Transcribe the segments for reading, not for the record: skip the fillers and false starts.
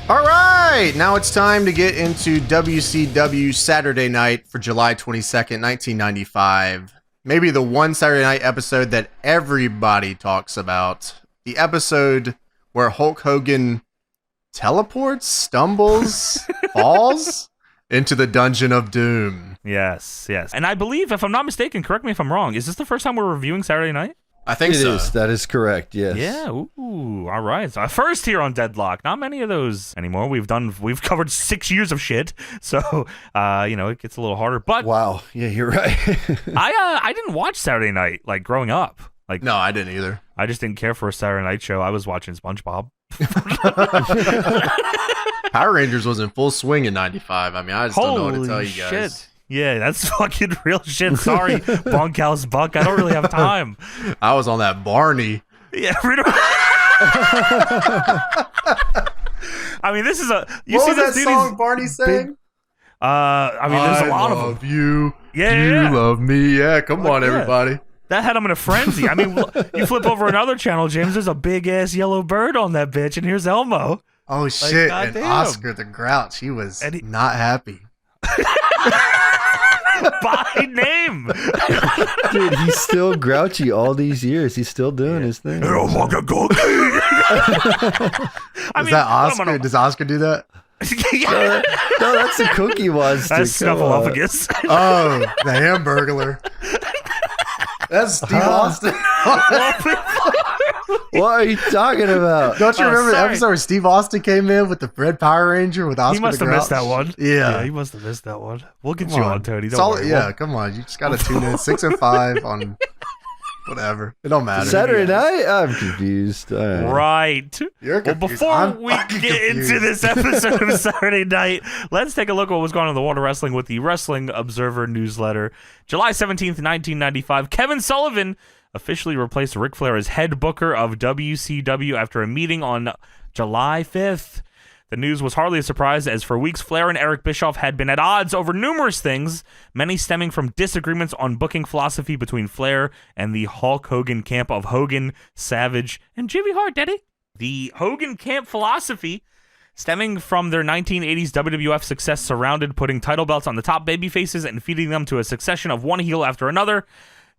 All right, now it's time to get into WCW Saturday Night for July 22nd, 1995. Maybe the one Saturday Night episode that everybody talks about. The episode where Hulk Hogan teleports, stumbles, falls into the Dungeon of Doom. Yes. And I believe, if I'm not mistaken, correct me if I'm wrong, is this the first time we're reviewing Saturday Night? I think so. It is. That is correct. Yes. Yeah. Ooh. All right. So first here on Deadlock. Not many of those anymore. We've covered 6 years of shit. So it gets a little harder. But wow. Yeah, you're right. I didn't watch Saturday Night like growing up. Like no, I didn't either. I just didn't care for a Saturday Night show. I was watching SpongeBob. Power Rangers was in full swing in '95. I mean, I just don't know what to tell you guys. Shit. Yeah, that's fucking real shit. Sorry, Bunkhouse Buck. I don't really have time. I was on that Barney. Yeah. I mean, this is a. You what see was that song Barney sang? There's a lot of them. I love you. Yeah. You love me. Yeah, come on, everybody. That had him in a frenzy. I mean, you flip over another channel, James, there's a big-ass yellow bird on that bitch, and here's Elmo. Oh, shit. And Oscar the Grouch, he was not happy. By name. Dude, he's still grouchy all these years. He's still doing his thing. Is that Oscar? Does Oscar do that? No, that's the Cookie Monster. That's Snuffleupagus. Oh, the Hamburglar. That's Steve Austin. What are you talking about? Don't you remember the episode where Steve Austin came in with the Red Power Ranger with Oscar? He must have missed that one. Yeah, he must have missed that one. We'll get you on, Tony. Don't worry. Yeah, come on. You just got to tune in 6:05 on whatever. It don't matter. Saturday night? I'm confused. Right. You're confused. Well, before we get into this episode of Saturday Night, let's take a look at what was going on in the world of wrestling with the Wrestling Observer newsletter. July 17th, 1995, Kevin Sullivan officially replaced Ric Flair as head booker of WCW after a meeting on July 5th. The news was hardly a surprise, as for weeks Flair and Eric Bischoff had been at odds over numerous things, many stemming from disagreements on booking philosophy between Flair and the Hulk Hogan camp of Hogan, Savage, and Jimmy Hart, Daddy. The Hogan camp philosophy, stemming from their 1980s WWF success, surrounded putting title belts on the top babyfaces and feeding them to a succession of one heel after another,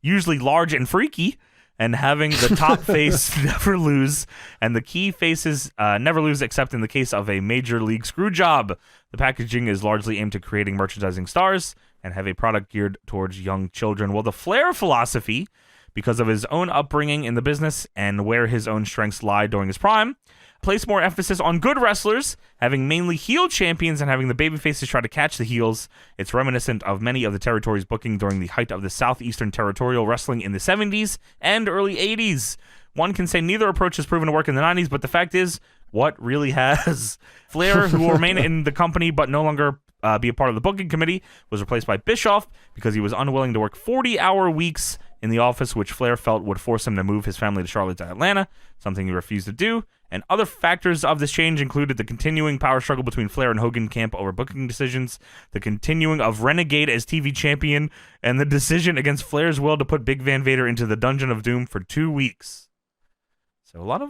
usually large and freaky, and having the top face never lose, and the key faces never lose except in the case of a major league screw job. The packaging is largely aimed at creating merchandising stars and have a product geared towards young children. Well, the Flair philosophy, because of his own upbringing in the business and where his own strengths lie during his prime, place more emphasis on good wrestlers, having mainly heel champions and having the babyfaces try to catch the heels. It's reminiscent of many of the territories booking during the height of the Southeastern Territorial Wrestling in the 70s and early 80s. One can say neither approach has proven to work in the 90s, but the fact is, what really has? Flair, who will remain in the company but no longer be a part of the booking committee, was replaced by Bischoff because he was unwilling to work 40-hour weeks in the office, which Flair felt would force him to move his family to Charlotte to Atlanta, something he refused to do. And other factors of this change included the continuing power struggle between Flair and Hogan camp over booking decisions, the continuing of Renegade as TV champion, and the decision against Flair's will to put Big Van Vader into the Dungeon of Doom for 2 weeks. So a lot of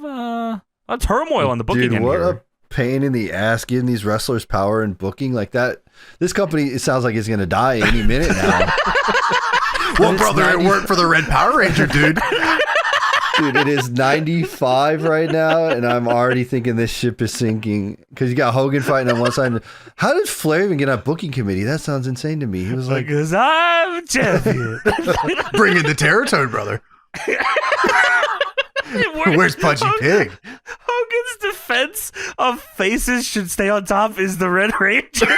turmoil on the booking end what here. A pain in the ass giving these wrestlers power and booking like that. This company, it sounds like it's going to die any minute now. Well, brother, it worked for the Red Power Ranger, dude. Dude, it is 95 right now, and I'm already thinking this ship is sinking because you got Hogan fighting on one side. How did Flair even get on booking committee? That sounds insane to me. He was like, because I'm champion. Bring in the Terratone, brother. Where's Pudgy Pig? Hogan's defense of faces should stay on top is the Red Ranger. You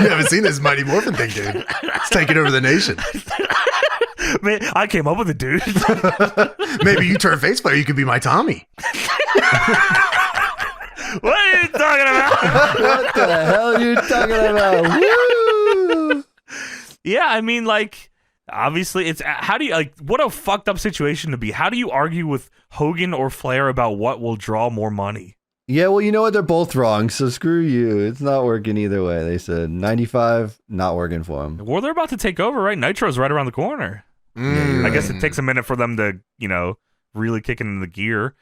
haven't seen this Mighty Morphin thing, dude. It's taking over the nation. Man, I came up with it, dude. Maybe you turn face player, you could be my Tommy. What are you talking about? what the hell are you talking about? Woo! Yeah, I mean, like, obviously, it's how do you, like, what a fucked up situation to be. How do you argue with Hogan or Flair about what will draw more money? Yeah, well, you know what? They're both wrong, so screw you. It's not working either way. They said 95, not working for them. Well, they're about to take over, right? Nitro's right around the corner. I guess it takes a minute for them to, really kick into the gear.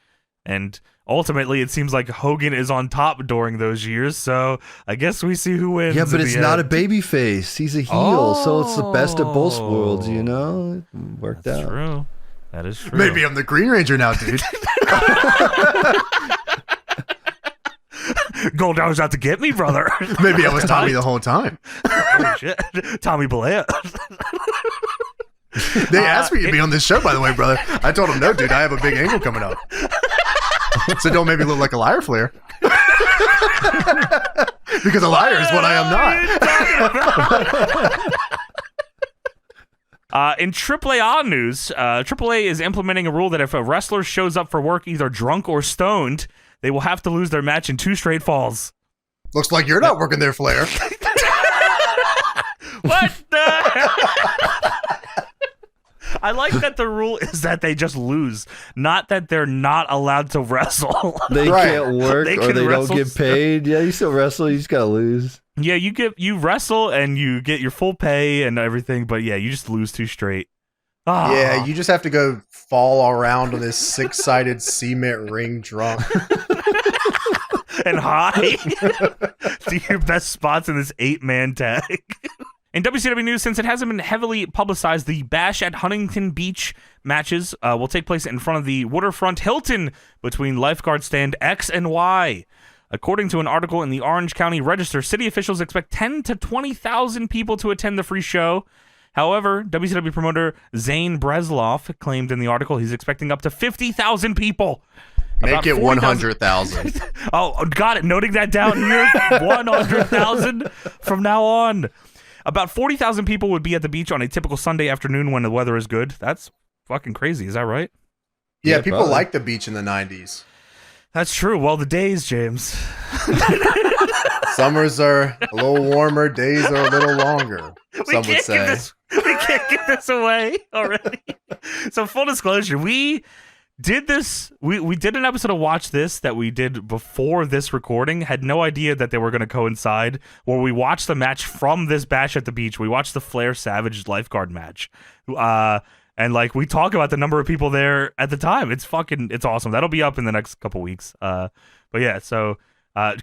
And ultimately, it seems like Hogan is on top during those years, so I guess we see who wins. Yeah, but it's not a baby face. He's a heel, so it's the best of both worlds, you know? It worked That's out. true. That is true. Maybe I'm the Green Ranger now, dude. Goldar's out to get me, brother. Maybe I was Tommy the whole time. Oh, shit. Tommy Balea. They asked me to be on this show, by the way, brother. I told them, no, dude, I have a big angle coming up. So don't make me look like a liar flare. Because a liar is what I am not. In AAA news, AAA is implementing a rule that if a wrestler shows up for work either drunk or stoned, they will have to lose their match in 2 straight falls. Looks like you're not working there, Flair. What the? I like that the rule is that they just lose, not that they're not allowed to wrestle. They can't work They or can they don't wrestle get paid. Yeah, you still wrestle, you just gotta lose. Yeah, you wrestle and you get your full pay and everything, but yeah, you just lose 2 straight. Ah. Yeah, you just have to go fall around on this 6-sided cement ring drunk. And high. Do your best spots in this 8-man tag. In WCW news, since it hasn't been heavily publicized, the Bash at Huntington Beach matches will take place in front of the Waterfront Hilton between lifeguard stand X and Y. According to an article in the Orange County Register, city officials expect 10 to 20,000 people to attend the free show. However, WCW promoter Zane Bresloff claimed in the article he's expecting up to 50,000 people. Make it 100,000. Oh, got it. Noting that down here. 100,000 from now on. About 40,000 people would be at the beach on a typical Sunday afternoon when the weather is good. That's fucking crazy. Is that right? Yeah, people probably. liked the beach in the 90s. That's true. Well, the days, James. Summers are a little warmer, days are a little longer, some would say. We can't give this away already. So full disclosure, we did this. We did an episode of Watch This that we did before this recording. Had no idea that they were going to coincide. Where we watched the match from this Bash at the Beach. We watched the Flair Savage lifeguard match. And like we talk about the number of people there at the time. It's awesome. That'll be up in the next couple weeks. But yeah, so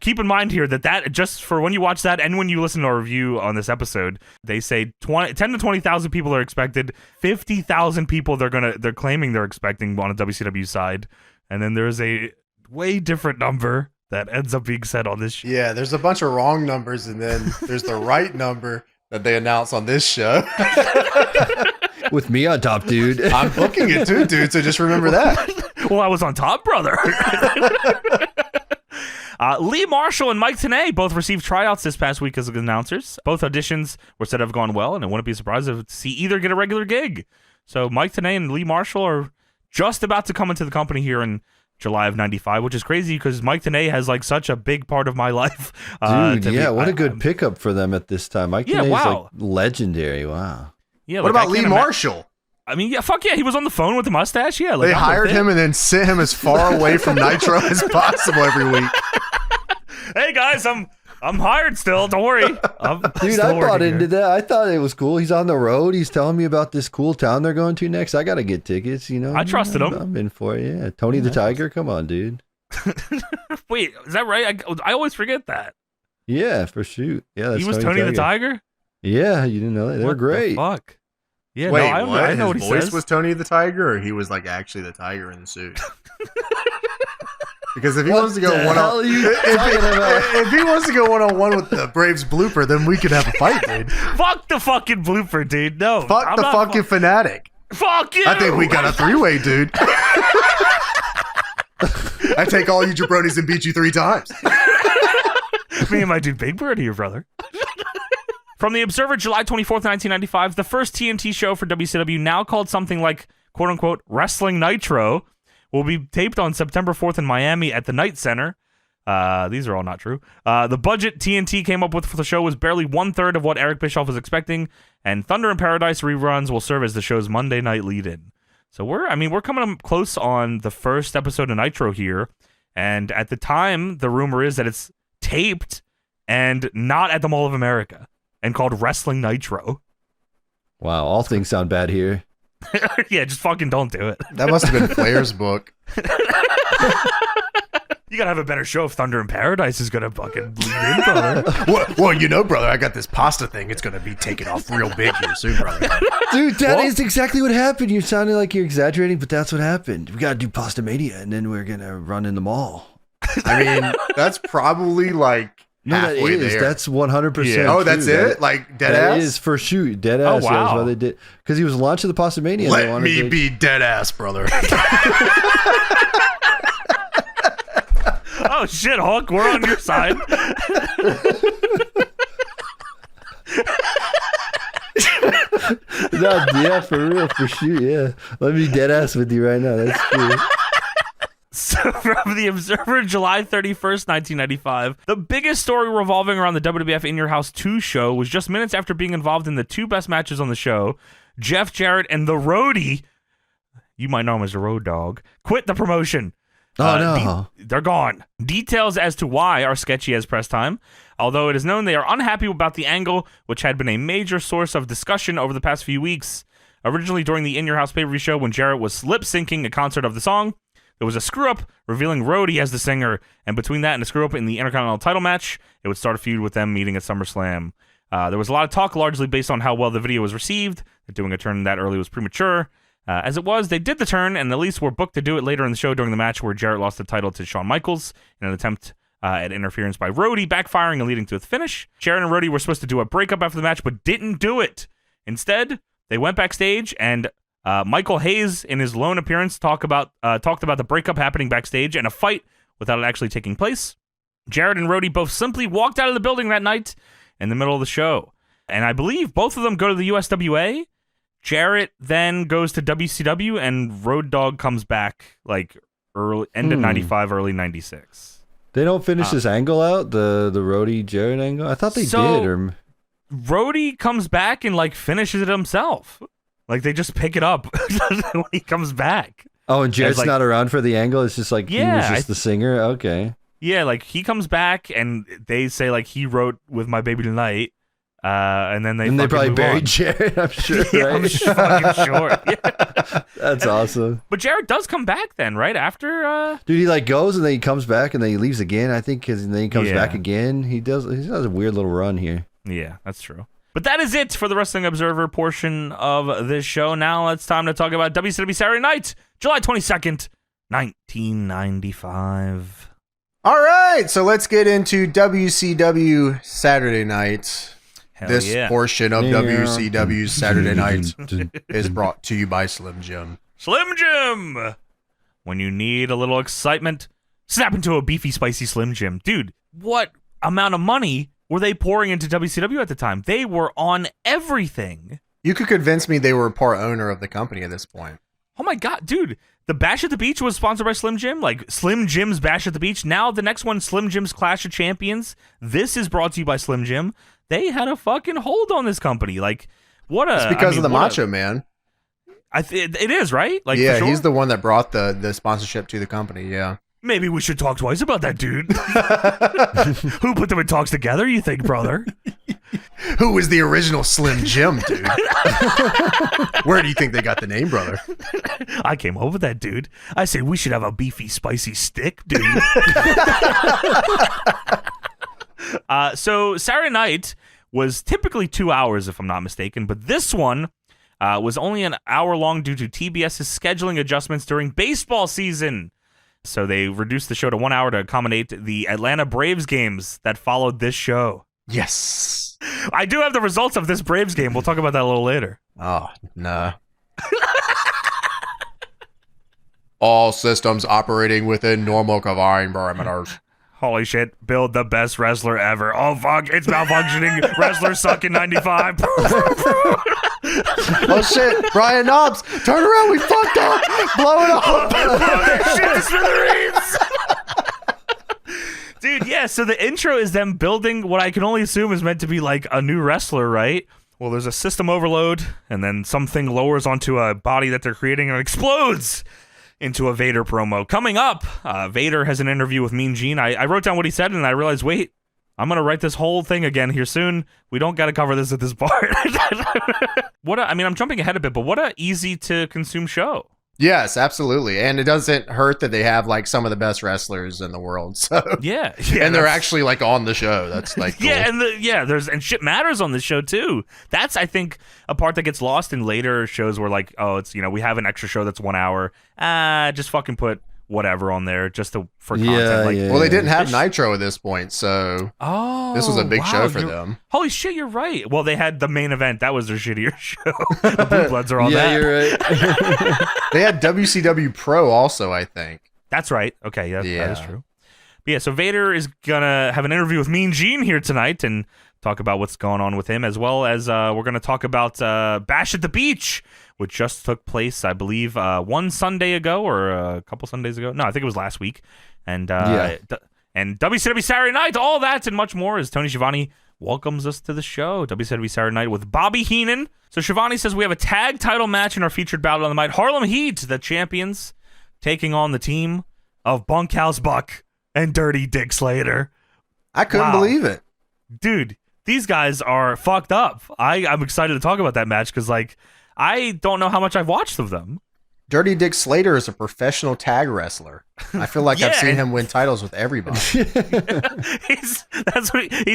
keep in mind here that just for when you watch that and when you listen to our review on this episode, they say 10 to 20,000 people are expected. 50,000 people they're claiming they're expecting on a WCW side, and then there's a way different number that ends up being said on this show. Yeah, there's a bunch of wrong numbers, and then there's the right number that they announce on this show. With me on top, dude. I'm booking it too, dude, so just remember that. Well, I was on top, brother. Lee Marshall and Mike Tenay both received tryouts this past week as announcers. Both auditions were said to have gone well, and I wouldn't be surprised to see either get a regular gig. So Mike Tenay and Lee Marshall are just about to come into the company here in July of 95, which is crazy because Mike Tenay has like such a big part of my life. Dude, yeah, what a good pickup for them at this time. Mike Tenay's like legendary. Wow. Yeah. What about Lee Marshall? I mean, yeah, fuck yeah, he was on the phone with the mustache. Yeah, like, they hired him and then sent him as far away from Nitro as possible every week. Hey guys, I'm hired still. Don't worry. Dude, I bought into that. I thought it was cool. He's on the road. He's telling me about this cool town they're going to next. I got to get tickets, you know. I trusted him. I'm in for it. Yeah. Tony the Tiger. Come on, dude. Wait, is that right? I always forget that. Yeah, for shoot. Yeah, that's he was Tony the Tiger? Yeah, you didn't know that. They're great. The fuck. Yeah, wait, no, I know what he voice says. was Tony the Tiger, or he was like actually the tiger in the suit? Because if he wants to go if he wants to go 1-on-1 with the Braves blooper, then we could have a fight, dude. Fuck the fucking blooper, dude. No, fuck the fucking fanatic. Fuck you. I think we got a 3-way, dude. I take all you jabronis and beat you 3 times. Me and my dude Big Bird here, brother. From the Observer, July 24th, 1995, the first TNT show for WCW, now called something like, quote-unquote, Wrestling Nitro, will be taped on September 4th in Miami at the Knight Center. These are all not true. The budget TNT came up with for the show was barely 1/3 of what Eric Bischoff was expecting, and Thunder in Paradise reruns will serve as the show's Monday night lead-in. So we're coming up close on the first episode of Nitro here, and at the time, the rumor is that it's taped and not at the Mall of America, and called Wrestling Nitro. Wow, all things sound bad here. Yeah, just fucking don't do it. That must have been Flair's book. You gotta have a better show if Thunder in Paradise is gonna fucking bleed in, brother. well, brother, I got this pasta thing. It's gonna be taking off real big here soon, brother. Dude, that is exactly what happened. You're sounding like you're exaggerating, but that's what happened. We gotta do Botchamania, and then we're gonna run in the mall. I mean, that's probably like halfway there. That's 100%. Yeah. Oh, that's true. it? Like dead That ass? is for shoot. Dead ass. Oh, Yeah, that's wow. what they did. Because he was launching the Botchamania. Let me be dead ass, brother. Oh shit, Hulk, we're on your side. No, yeah, for real, for sure, yeah. Let me be dead ass with you right now. That's true. So from the Observer, July 31st, 1995, the biggest story revolving around the WWF In Your House 2 show was just minutes after being involved in the two best matches on the show. Jeff Jarrett and the Roadie, you might know him as the Road Dogg, quit the promotion. Oh, no. They're gone. Details as to why are sketchy as press time, although it is known they are unhappy about the angle, which had been a major source of discussion over the past few weeks. Originally during the In Your House pay-per-view show, when Jarrett was lip-syncing a concert of the song, there was a screw-up revealing Roadie as the singer, and between that and a screw-up in the Intercontinental title match, it would start a feud with them meeting at SummerSlam. There was a lot of talk, largely based on how well the video was received, that doing a turn that early was premature. As it was, they did the turn, and at least were booked to do it later in the show during the match where Jarrett lost the title to Shawn Michaels in an attempt at interference by Roadie, backfiring and leading to a finish. Jarrett and Roadie were supposed to do a breakup after the match, but didn't do it. Instead, they went backstage, and Michael Hayes, in his lone appearance, talked about the breakup happening backstage and a fight without it actually taking place. Jarrett and Roadie both simply walked out of the building that night in the middle of the show. And I believe both of them go to the USWA. Jarrett then goes to WCW, and Road Dogg comes back like end of 95, early 96. They don't finish this angle out, the Roadie Jarrett angle? I thought they did. Or Roadie comes back and like finishes it himself. Like they just pick it up when he comes back. Oh, and Jarrett's like, not around for the angle? It's just like he was Yeah, just the singer? Okay. Yeah, like he comes back and they say like he wrote With My Baby Tonight. And then they probably move buried on. Jarrett, I'm sure, Yeah, right? I'm fucking sure. Yeah. That's awesome. But Jarrett does come back then, right? After Dude, he like goes and then he comes back and then he leaves again, I think, and then he comes Yeah. back again. He has a weird little run here. Yeah, that's true. But that is it for the Wrestling Observer portion of this show. Now it's time to talk about WCW Saturday Night, July 22nd, 1995. All right, so let's get into WCW Saturday Night. Hell This yeah. portion of Yeah. WCW Saturday Night is brought to you by Slim Jim. Slim Jim! When you need a little excitement, snap into a beefy, spicy Slim Jim. Dude, what amount of money were they pouring into WCW at the time? They were on everything. You could convince me they were a part owner of the company at this point. Oh my god, dude. The Bash at the Beach was sponsored by Slim Jim. Like, Slim Jim's Bash at the Beach. Now, the next one, Slim Jim's Clash of Champions. This is brought to you by Slim Jim. They had a fucking hold on this company. Like, what a... It's because of the Macho Man. It is, right? Like, Yeah, for sure? he's the one that brought the sponsorship to the company, yeah. Maybe we should talk twice about that, dude. Who put them in talks together, you think, brother? Who was the original Slim Jim, dude? Where do you think they got the name, brother? I came up with that, dude. I say we should have a beefy, spicy stick, dude. So Saturday Night was typically 2 hours, if I'm not mistaken, but this one was only an hour long due to TBS's scheduling adjustments during baseball season. So they reduced the show to 1 hour to accommodate the Atlanta Braves games that followed this show. Yes. I do have the results of this Braves game. We'll talk about that a little later. Oh, nah. All systems operating within normal covering parameters. Holy shit, build the best wrestler ever. Oh, fuck, it's malfunctioning. Wrestlers suck in 95. Oh, shit. Brian Knobs, turn around. We fucked up. Blow it up. Shit to smithereens. Dude, yeah, so the intro is them building what I can only assume is meant to be like a new wrestler, right? Well, there's a system overload, and then something lowers onto a body that they're creating and explodes into a Vader promo. Coming up, Vader has an interview with Mean Gene. I wrote down what he said, and I realized, wait, I'm going to write this whole thing again here soon. We don't got to cover this at this part. I'm jumping ahead a bit, but what a easy-to-consume show. Yes, absolutely. And it doesn't hurt that they have like some of the best wrestlers in the world. So Yeah. and they're actually like on the show. That's like cool. Yeah, and shit matters on this show too. That's, I think, a part that gets lost in later shows where like, oh, it's, we have an extra show that's 1 hour. Just fucking put whatever on there just for content. Well, they didn't have Nitro at this point, so this was a big show for them. Holy shit, you're right. Well, they had the main event. That was their shittier show. The Blue Bloods are on that. Yeah, you're right. They had WCW Pro also, I think. That's right. Okay, that is true. But yeah, so Vader is gonna have an interview with Mean Gene here tonight and talk about what's going on with him, as well as we're gonna talk about Bash at the Beach, which just took place, I believe, one Sunday ago or a couple Sundays ago. No, I think it was last week. And and WCW Saturday Night, all that and much more as Tony Schiavone welcomes us to the show. WCW Saturday Night with Bobby Heenan. So Schiavone says we have a tag title match in our featured battle of the night. Harlem Heat, the champions, taking on the team of Bunkhouse Buck and Dirty Dick Slater. I couldn't believe it. Dude, these guys are fucked up. I'm excited to talk about that match because, like, I don't know how much I've watched of them. Dirty Dick Slater is a professional tag wrestler. I feel like I've seen him win titles with everybody. He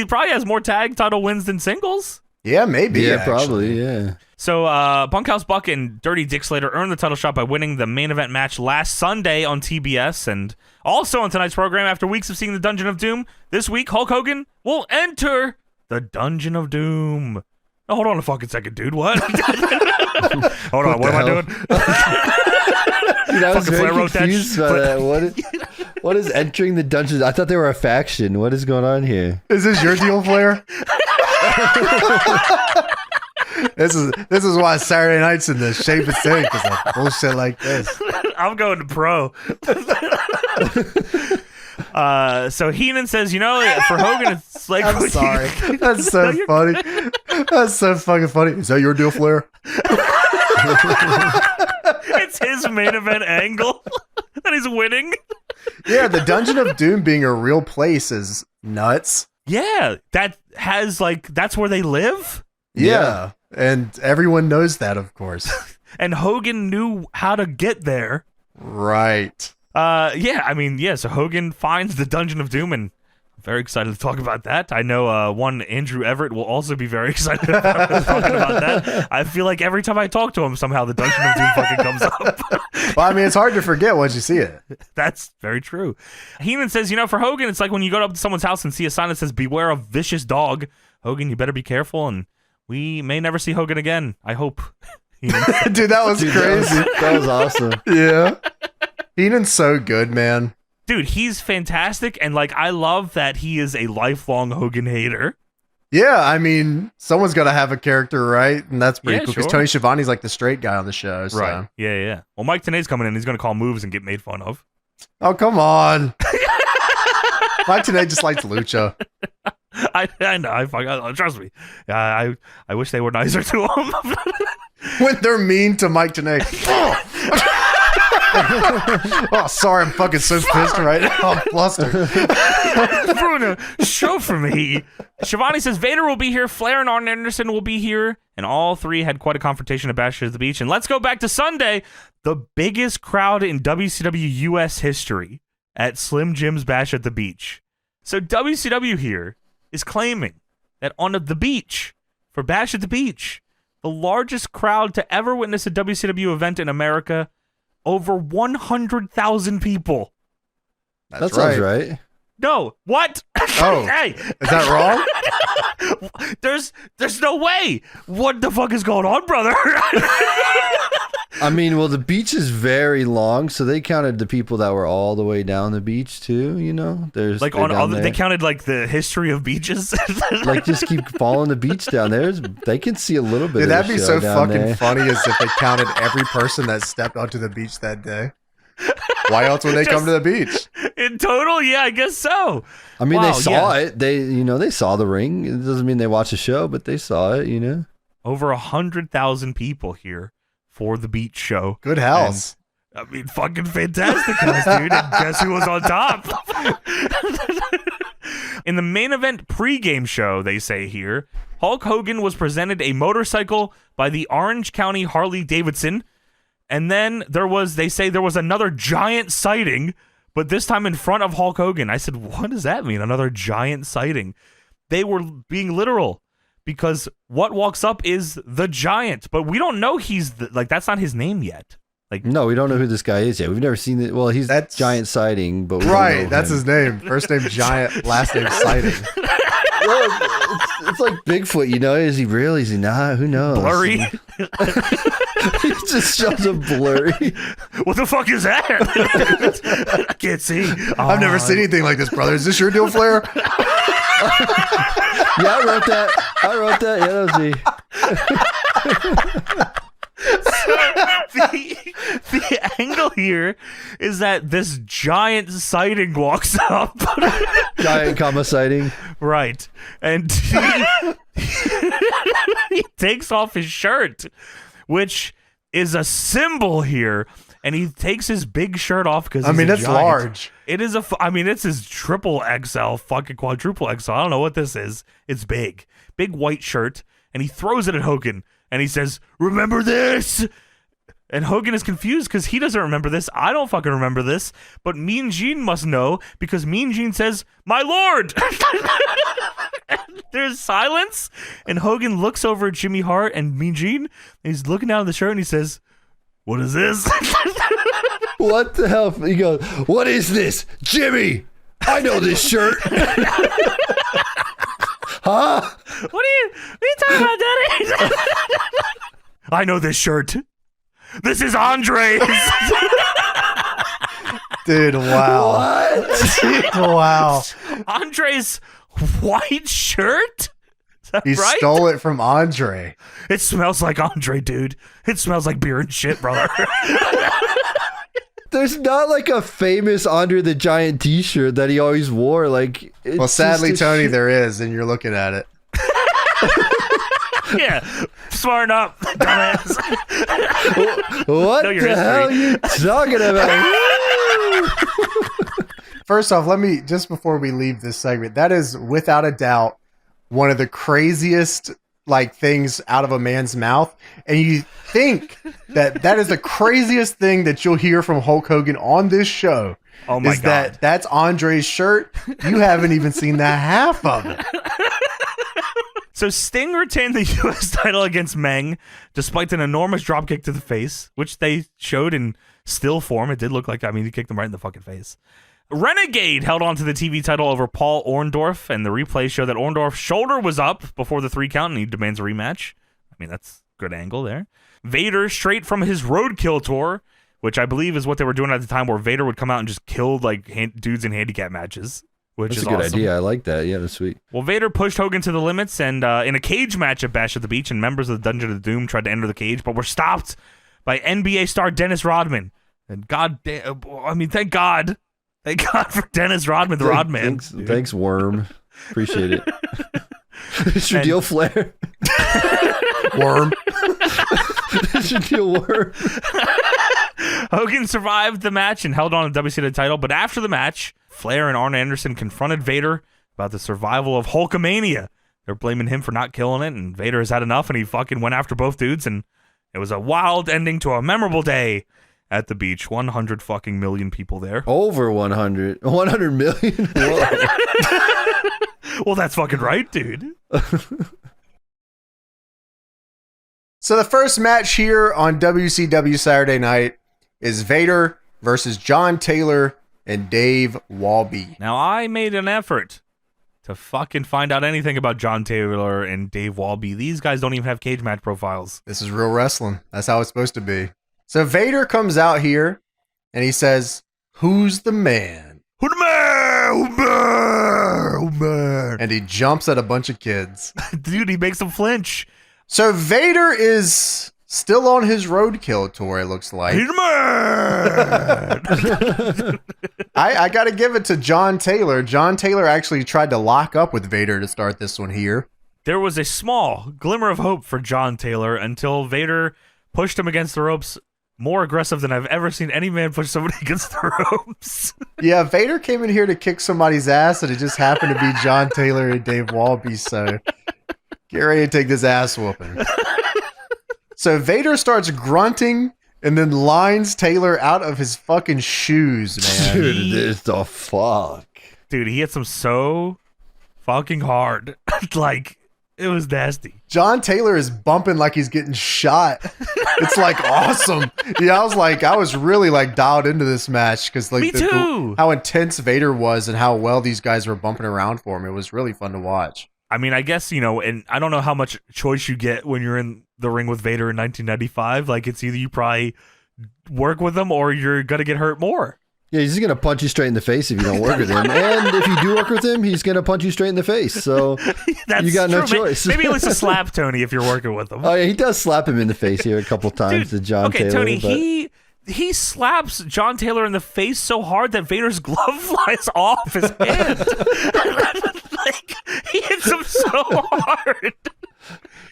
probably has more tag title wins than singles. Yeah, maybe. Yeah, actually. probably, yeah. So Bunkhouse Buck and Dirty Dick Slater earned the title shot by winning the main event match last Sunday on TBS. And also on tonight's program, after weeks of seeing the Dungeon of Doom, this week Hulk Hogan will enter the Dungeon of Doom. Oh, hold on a fucking second, dude. What? Hold on, what am I doing? Dude, I was very confused by that. What is entering the dungeon? I thought they were a faction. What is going on here? Is this your deal, Flair? This is why Saturday Night's in the shape it's in, because of bullshit like this. I'm going to pro. So Heenan says, for Hogan, it's like... I'm sorry. That's so funny. That's so fucking funny. Is that your deal, Flair? It's his main event angle that he's winning. Yeah, the Dungeon of Doom being a real place is nuts. Yeah, that's where they live? Yeah, and everyone knows that, of course. And Hogan knew how to get there. Right. So Hogan finds the Dungeon of Doom, and I'm very excited to talk about that. I know Andrew Everett will also be very excited about talking about that. I feel like every time I talk to him, somehow the Dungeon of Doom fucking comes up. Well, I mean, it's hard to forget once you see it. That's very true. Heenan says, for Hogan, it's like when you go up to someone's house and see a sign that says, "Beware of vicious dog." Hogan, you better be careful, and we may never see Hogan again. I hope. Dude, that was crazy. That was awesome. Yeah. Heenan's so good, man. Dude, he's fantastic, and I love that he is a lifelong Hogan hater. Yeah, I mean, someone's got to have a character, right? And that's pretty cool, because sure. Tony Schiavone's like the straight guy on the show. So. Right. Yeah. Well, Mike Tenay's coming in. He's going to call moves and get made fun of. Oh, come on. Mike Tenay just likes lucha. I know. Trust me. I wish they were nicer to him. When they're mean to Mike Tenay. Oh, sorry, I'm fucking so pissed right now. I'm flustered. Bruno, show for me. Schiavone says Vader will be here, Flair and Arn Anderson will be here, and all three had quite a confrontation at Bash at the Beach. And let's go back to Sunday, the biggest crowd in WCW US history at Slim Jim's Bash at the Beach. So WCW here is claiming that on the beach, for Bash at the Beach, the largest crowd to ever witness a WCW event in America, over 100,000 people. That sounds right. No, what? Oh, hey, is that wrong? There's no way. What the fuck is going on, brother? I mean, well, the beach is very long, so they counted the people that were all the way down the beach too. There's they counted the history of beaches. Just keep following the beach down there. They can see a little bit. Dude, of that'd the be show so down fucking there. funny as if they counted every person that stepped onto the beach that day. Why else would they come to the beach? In total, yeah, I guess so. I mean, they saw it. They saw the ring. It doesn't mean they watched the show, but they saw it. Over 100,000 people here for the beach show. Good house. And, I mean, fucking fantastic house, dude. And guess who was on top? In the main event pregame show, they say here, Hulk Hogan was presented a motorcycle by the Orange County Harley Davidson. And then they say there was another giant sighting, but this time in front of Hulk Hogan. I said, what does that mean? Another giant sighting? They were being literal because what walks up is the Giant, but we don't know that's not his name yet. No, we don't know who this guy is yet. We've never seen it. Well, that's Giant Sighting, but we right. don't know That's him. his name. First name Giant, last name Sighting. Well, it's like Bigfoot, you know? Is he real? Is he not? Who knows? Blurry. He just shows up blurry. What the fuck is that? I can't see. I've never seen anything like this, brother. Is this your deal, Flair? Yeah, I wrote that. Yeah, that was me. The angle here is that this giant sighting walks up. Giant comma sighting. Right. And he takes off his shirt, which is a symbol here. And he takes his big shirt off because it's large. It is it's his triple XL, fucking quadruple XL. I don't know what this is. It's big. Big white shirt. And he throws it at Hogan. And he says, remember this? And Hogan is confused because he doesn't remember this. I don't fucking remember this. But Mean Gene must know because Mean Gene says, my lord! There's silence. And Hogan looks over at Jimmy Hart and Mean Gene. And he's looking down at the shirt and he says, what is this? What the hell? He goes, what is this? Jimmy! I know this shirt. Huh? What are you talking about, Daddy? I know this shirt. This is Andre's. Dude, wow. What? Wow. Andre's white shirt? Is that He right? stole it from Andre. It smells like Andre, dude. It smells like beer and shit, brother. There's not like a famous Andre the Giant t-shirt that he always wore. Like, it's Well, sadly, just a Tony, shit- there is, and you're looking at it. Yeah. Smarten up, dumbass. What Know your the hell are you talking about? First off, just before we leave this segment, that is without a doubt one of the craziest things out of a man's mouth. And you think that is the craziest thing that you'll hear from Hulk Hogan on this show. Oh my God. That's Andre's shirt. You haven't even seen the half of it. So Sting retained the U.S. title against Meng, despite an enormous dropkick to the face, which they showed in still form. It did look like, he kicked him right in the fucking face. Renegade held on to the TV title over Paul Orndorff, and the replays show that Orndorff's shoulder was up before the 3 count, and he demands a rematch. That's a good angle there. Vader, straight from his Roadkill tour, which I believe is what they were doing at the time, where Vader would come out and just kill dudes in handicap matches. Which That's is a good awesome. idea. I like that. Yeah, that's sweet. Well, Vader pushed Hogan to the limits, and in a cage match at Bash at the Beach, and members of the Dungeon of Doom tried to enter the cage, but were stopped by NBA star Dennis Rodman. And thank God. Thank God for Dennis Rodman, the Rodman. Thanks, Worm. Appreciate it. It's your deal, Flair. Worm. It's your deal, Worm. Hogan survived the match and held on to the WCW title, but after the match, Flair and Arn Anderson confronted Vader about the survival of Hulkamania. They're blaming him for not killing it, and Vader has had enough, and he fucking went after both dudes, and it was a wild ending to a memorable day at the beach. 100 fucking million people there. Over 100. 100 million? Whoa. Well, that's fucking right, dude. So the first match here on WCW Saturday Night is Vader versus John Taylor and Dave Walby. Now, I made an effort to fucking find out anything about John Taylor and Dave Walby. These guys don't even have cage match profiles. This is real wrestling. That's how it's supposed to be. So Vader comes out here and he says, "Who's the man?" Who the man? Who the man? Who the man? And he jumps at a bunch of kids. Dude, he makes them flinch. So Vader is still on his roadkill tour, it looks like. He's the man. I got to give it to John Taylor. John Taylor actually tried to lock up with Vader to start this one here. There was a small glimmer of hope for John Taylor until Vader pushed him against the ropes, more aggressive than I've ever seen any man push somebody against the ropes. Yeah, Vader came in here to kick somebody's ass, and it just happened to be John Taylor and Dave Walby, so get ready to take this ass whooping. So Vader starts grunting and then lines Taylor out of his fucking shoes, man. Dude, this the fuck. Dude, he hits him so fucking hard. Like, it was nasty. John Taylor is bumping like he's getting shot. It's like awesome. Yeah, I was really like dialed into this match because like Me too. how intense Vader was and how well these guys were bumping around for him. It was really fun to watch. I mean, I guess, and I don't know how much choice you get when you're in the ring with Vader in 1995. Like, it's either you probably work with him or you're going to get hurt more. Yeah, he's going to punch you straight in the face if you don't work with him. And if you do work with him, he's going to punch you straight in the face. So you got no choice. Maybe at least a slap Tony if you're working with him. Oh, yeah, he does slap him in the face here a couple times to John Taylor. Tony, but... he slaps John Taylor in the face so hard that Vader's glove flies off his hand. Like, he hits him so hard.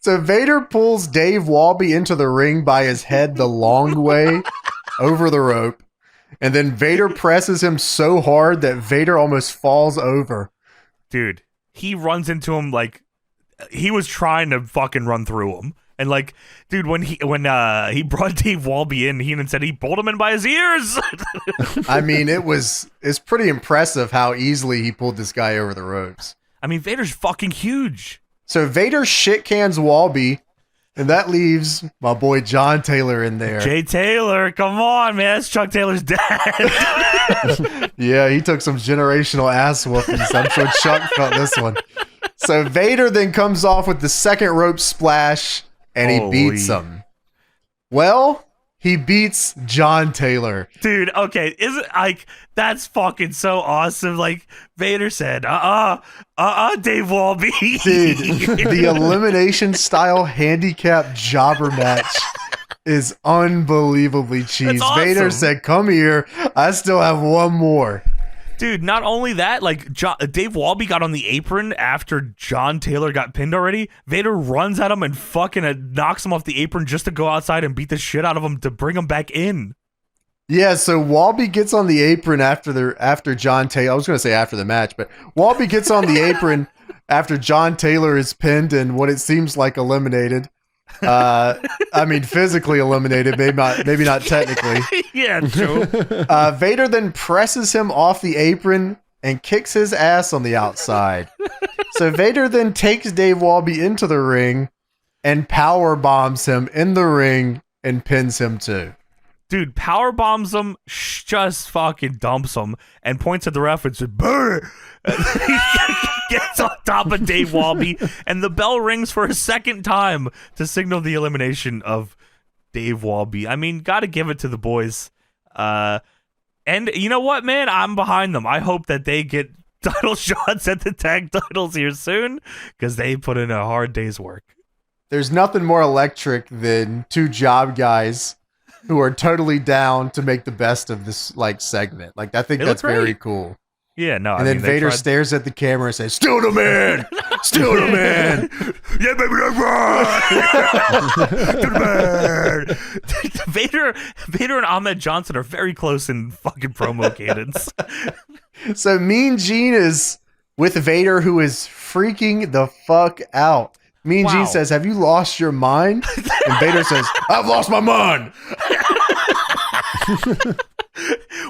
So Vader pulls Dave Walby into the ring by his head the long way over the rope. And then Vader presses him so hard that Vader almost falls over. Dude, he runs into him like he was trying to fucking run through him. And like, dude, when he brought Dave Walby in, Heenan said he pulled him in by his ears. I mean, it's pretty impressive how easily he pulled this guy over the ropes. I mean, Vader's fucking huge. So Vader shit cans Walby, and that leaves my boy John Taylor in there. Jay Taylor, come on, man. That's Chuck Taylor's dad. Yeah, he took some generational ass whoopings. I'm sure Chuck felt this one. So Vader then comes off with the second rope splash, and he beats him. Well, he beats John Taylor. Dude, okay, isn't like that's fucking so awesome. Like Vader said, Dave Walby. Dude, the elimination style handicap jobber match is unbelievably cheese. Awesome. Vader said, "Come here, I still have one more." Dude, not only that, like Dave Walby got on the apron after John Taylor got pinned already. Vader runs at him and fucking knocks him off the apron just to go outside and beat the shit out of him to bring him back in. Yeah, so Walby gets on the apron after John Taylor. I was going to say after the match, but Walby gets on the apron after John Taylor is pinned and what it seems like eliminated. I mean, physically eliminated, maybe not technically. Yeah, true. Vader then presses him off the apron and kicks his ass on the outside. So Vader then takes Dave Walby into the ring and power bombs him in the ring and pins him too. Dude, power bombs him, just fucking dumps him, and points at the ref and says, "Burr!" He gets on top of Dave Walby, and the bell rings for a second time to signal the elimination of Dave Walby. I mean, gotta give it to the boys. And you know what, man? I'm behind them. I hope that they get title shots at the tag titles here soon, because they put in a hard day's work. There's nothing more electric than two job guys who are totally down to make the best of this like segment. Like, I think that's very cool. Yeah, no. And then Vader stares at the camera and says, "Still the man! Still the man! Yeah, baby, that's right! To the man!" Vader and Ahmed Johnson are very close in fucking promo cadence. So Mean Gene is with Vader, who is freaking the fuck out. Mean Gene says, "Have you lost your mind?" And Vader says, "I've lost my mind."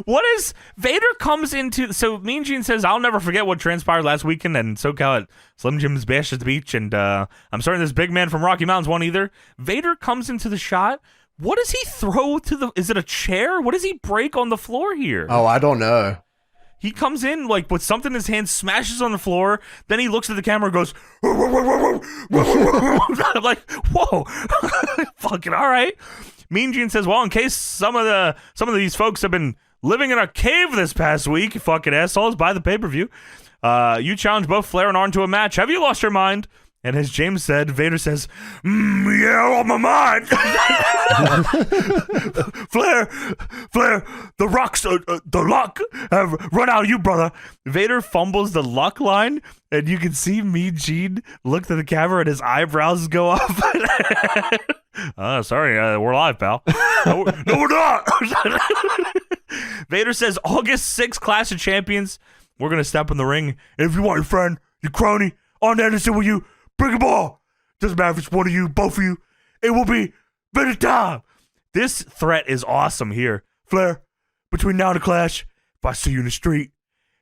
What is Vader comes into? So Mean Gene says, "I'll never forget what transpired last weekend and SoCal at Slim Jim's Bash at the Beach, and I'm certain this big man from Rocky Mountains won't either." Vader comes into the shot. What does he throw to the? Is it a chair? What does he break on the floor here? Oh, I don't know. He comes in like with something in his hand, smashes on the floor. Then he looks at the camera and goes, I'm like, whoa, fucking all right. Mean Gene says, "Well, in case some of these folks have been living in a cave this past week, you fucking assholes, buy the pay-per-view. You challenge both Flair and Arn to a match. Have you lost your mind?" And as James said, Vader says, "Yeah, on my mind." Flair, the rocks, the luck have run out of you, brother. Vader fumbles the luck line, and you can see Mean Gene look to the camera, and his eyebrows go up. Sorry, we're live, pal. No, we're not. Vader says, "August 6th, Clash of Champions. We're going to step in the ring. And if you want your friend, your crony, Arn Anderson with you, bring them all. Doesn't matter if it's one of you, both of you. It will be better time." This threat is awesome here. Flair, between now and the Clash, if I see you in the street,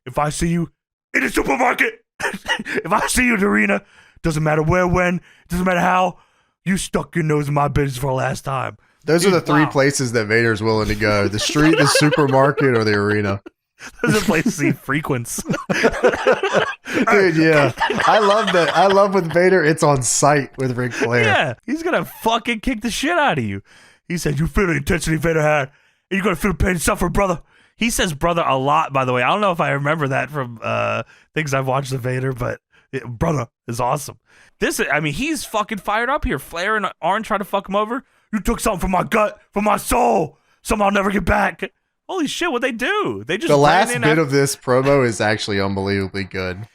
if I see you in the supermarket, if I see you in the arena, doesn't matter where, when, doesn't matter how, you stuck your nose in my business for the last time. Those are the three places that Vader's willing to go: the street, the supermarket, or the arena. Those are places he frequents. Dude, yeah. I love that. I love with Vader, it's on sight with Ric Flair. Yeah, he's going to fucking kick the shit out of you. He said, you feel the intensity Vader had, and you're going to feel the pain and suffer, brother. He says brother a lot, by the way. I don't know if I remember that from things I've watched of Vader, but brother is awesome. He's fucking fired up here. Flair and Arn try to fuck him over. You took something from my gut, from my soul, something I'll never get back. Holy shit, what'd they do? They just the last bit of this promo is actually unbelievably good.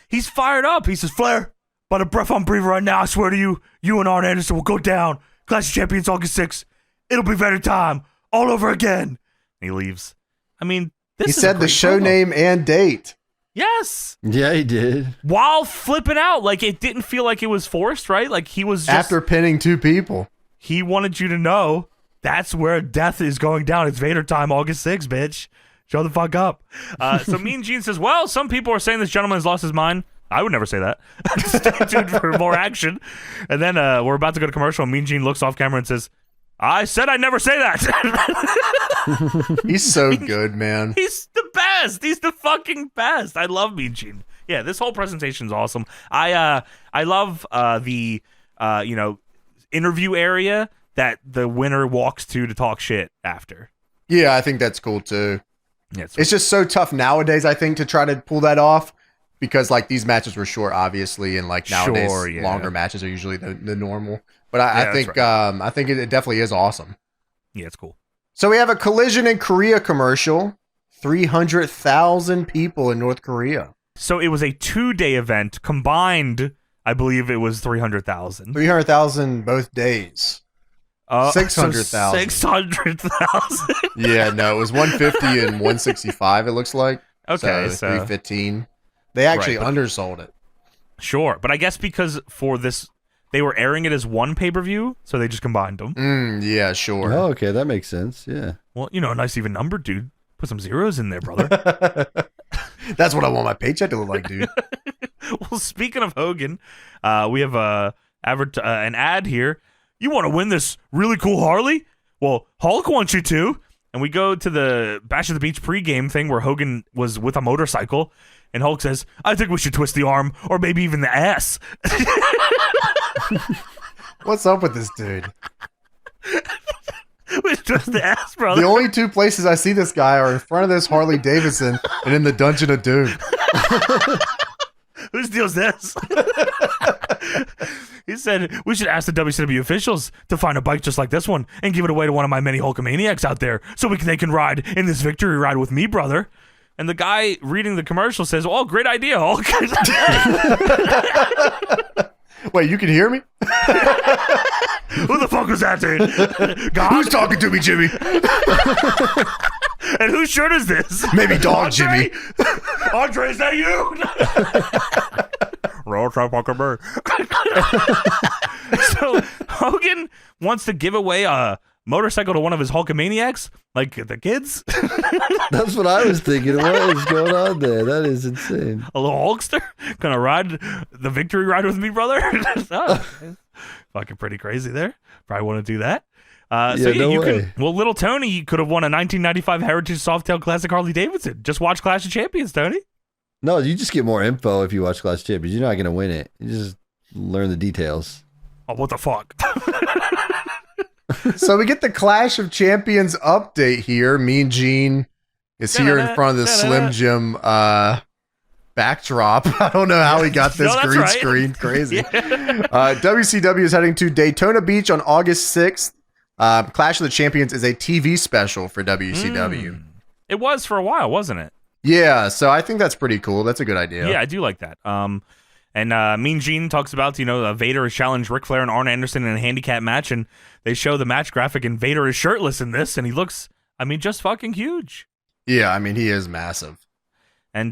He's fired up. He says, Flair, by the breath I'm breathing right now, I swear to you, you and Arn Anderson will go down. Clash of Champions August 6th. It'll be Vader time. All over again. And he leaves. I mean, this is he said the show name and date. Yes. Yeah, he did. While flipping out. Like, it didn't feel like it was forced, right? Like, he was just... After pinning two people. He wanted you to know that's where death is going down. It's Vader time, August 6th, bitch. Show the fuck up. So Mean Gene says, well, some people are saying this gentleman has lost his mind. I would never say that. Stay tuned for more action. And then we're about to go to commercial, and Mean Gene looks off camera and says, I said I'd never say that. He's so good, man. He's the best. He's the fucking best. I love Mean Gene. Yeah, this whole presentation is awesome. I love the interview area that the winner walks to talk shit after. Yeah, I think that's cool too. Yeah, it's just so tough nowadays, I think, to try to pull that off because like these matches were short, obviously, and like nowadays longer matches are usually the normal. But I think right. I think it definitely is awesome. Yeah, it's cool. So we have a Collision in Korea commercial. 300,000 people in North Korea. So it was a 2-day event combined. I believe it was 300,000. 300,000 both days. 600,000. 600,000. Yeah, no, it was 150 and 165. It looks like. Okay, so 315. They actually undersold it. Sure, but I guess because for this, they were airing it as one pay-per-view, so they just combined them. Yeah, sure. Oh, okay, that makes sense. Yeah. Well, a nice even number, dude. Put some zeros in there, brother. That's what I want my paycheck to look like, dude. Well, speaking of Hogan, we have an ad here. You want to win this really cool Harley? Well, Hulk wants you to. And we go to the Bash at the Beach pregame thing where Hogan was with a motorcycle. And Hulk says, I think we should twist the arm or maybe even the ass. What's up with this dude? We twist the ass, brother. The only two places I see this guy are in front of this Harley Davidson and in the Dungeon of Doom. Whose deal's this? He said, we should ask the WCW officials to find a bike just like this one and give it away to one of my many Hulkamaniacs out there so they can ride in this victory ride with me, brother. And the guy reading the commercial says, oh, great idea, Hulk. Wait, you can hear me? Who the fuck was that, dude? God? Who's talking to me, Jimmy? And whose shirt is this? Maybe Dog Andre? Jimmy. Andre, is that you? Roll trap fucking bird. So Hogan wants to give away a motorcycle to one of his Hulkamaniacs, like the kids. That's what I was thinking. What is going on there? That is insane. A little Hulkster gonna ride the victory ride with me, brother. Fucking pretty crazy there. Probably want to do that. You can. Well, little Tony could have won a 1995 Heritage Softail Classic Harley Davidson. Just watch Clash of Champions, Tony. No, you just get more info if you watch Clash of Champions. You're not going to win it. You just learn the details. Oh, what the fuck? So we get the Clash of Champions update here. Mean Gene is here in front of the Slim Jim backdrop. I don't know how he got this green screen. Crazy. Yeah. WCW is heading to Daytona Beach on August 6th. Clash of the Champions is a TV special for WCW. It was for a while, wasn't it? Yeah, so I think that's pretty cool. That's a good idea. Yeah, I do like that. And Mean Gene talks about, Vader has challenged Ric Flair and Arn Anderson in a handicap match, and they show the match graphic, and Vader is shirtless in this, and he looks, just fucking huge. Yeah, he is massive. And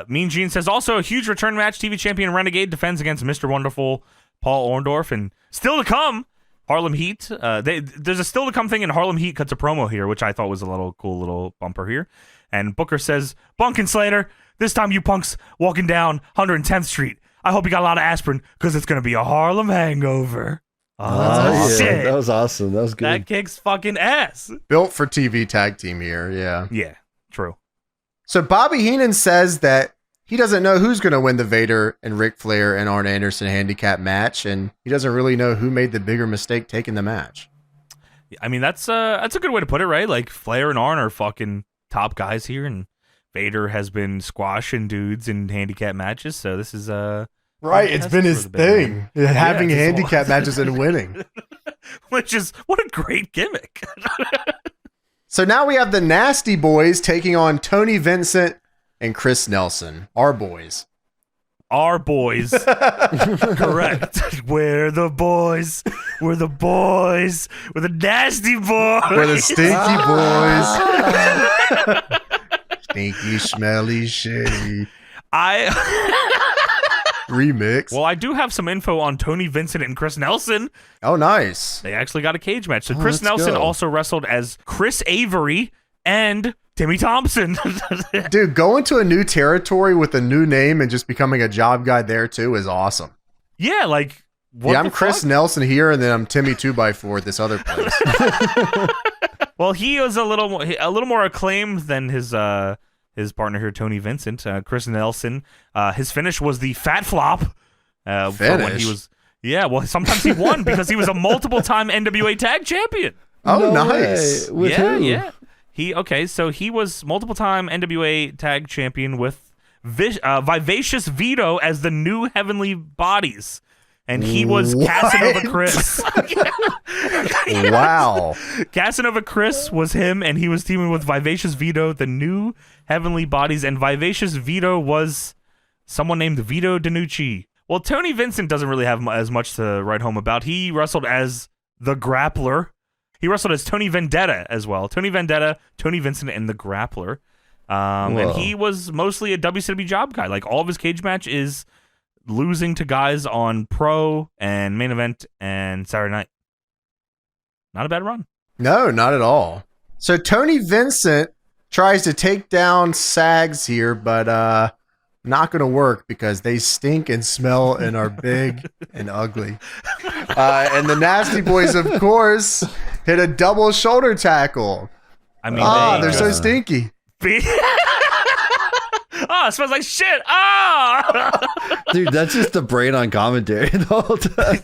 Mean Gene says also a huge return match. TV champion Renegade defends against Mr. Wonderful Paul Orndorff, and still to come, Harlem Heat. There's a still to come thing, and Harlem Heat cuts a promo here, which I thought was a cool little bumper here. And Booker says, "Bunk and Slater, this time you punks walking down 110th Street. I hope you got a lot of aspirin because it's gonna be a Harlem hangover." Oh shit! That was awesome. That was good. That kicks fucking ass. Built for TV tag team here, yeah. Yeah, true. So Bobby Heenan says that he doesn't know who's going to win the Vader and Ric Flair and Arn Anderson handicap match, and he doesn't really know who made the bigger mistake taking the match. I mean, that's a good way to put it, right? Like, Flair and Arn are fucking top guys here, and Vader has been squashing dudes in handicap matches, so this is right. It's been his thing, having it's handicap matches and winning. Which is, what a great gimmick. So now we have the Nasty Boys taking on Tony Vincent and Chris Nelson, our boys. Our boys. Correct. We're the boys. We're the boys. We're the nasty boys. We're the stinky boys. Stinky, smelly, shitty. Remix. Well, I do have some info on Tony Vincent and Chris Nelson. Oh, nice. They actually got a cage match. So Chris Nelson go. also wrestled as Chris Avery and Timmy Thompson. Dude, going to a new territory with a new name and just becoming a job guy there too is awesome. Yeah, like, what I'm Chris Nelson here, and then I'm Timmy 2x4 at this other place. Well, he was a little more acclaimed than his partner here, Tony Vincent. Chris Nelson. His finish was the fat flop. Finish? When he was, yeah. Well, sometimes he won because he was a multiple-time NWA Tag Champion. Oh, No nice. way. With who? Yeah. So he was multiple-time NWA Tag Champion with Vivacious Vito as the new Heavenly Bodies. And he was What? Casanova Chris. Wow. Casanova Chris was him, and he was teaming with Vivacious Vito, the new Heavenly Bodies. And Vivacious Vito was someone named Vito DiNucci. Well, Tony Vincent doesn't really have as much to write home about. He wrestled as the Grappler. He wrestled as Tony Vendetta as well. Tony Vendetta, Tony Vincent, and the Grappler. And he was mostly a WCW job guy. Like, all of his cage match is losing to guys on Pro and Main Event and Saturday Night. Not a bad run. No, not at all. So Tony Vincent tries to take down Sags here, but not going to work because they stink and smell and are big and ugly. And the Nasty Boys, of course, hit a double shoulder tackle. I mean, they're so stinky. Oh, it smells like shit. Oh! Dude, that's just the brain on commentary the whole time.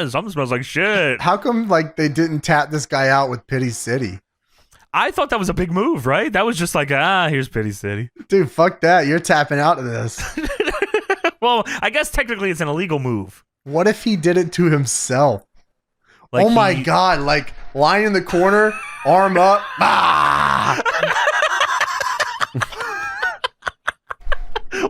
Something smells like shit. How come like they didn't tap this guy out with Pity City? I thought that was a big move, right? That was just like, here's Pity City. Dude, fuck that. You're tapping out of this. Well, I guess technically it's an illegal move. What if he did it to himself? Like oh my God. Like lying in the corner, arm up.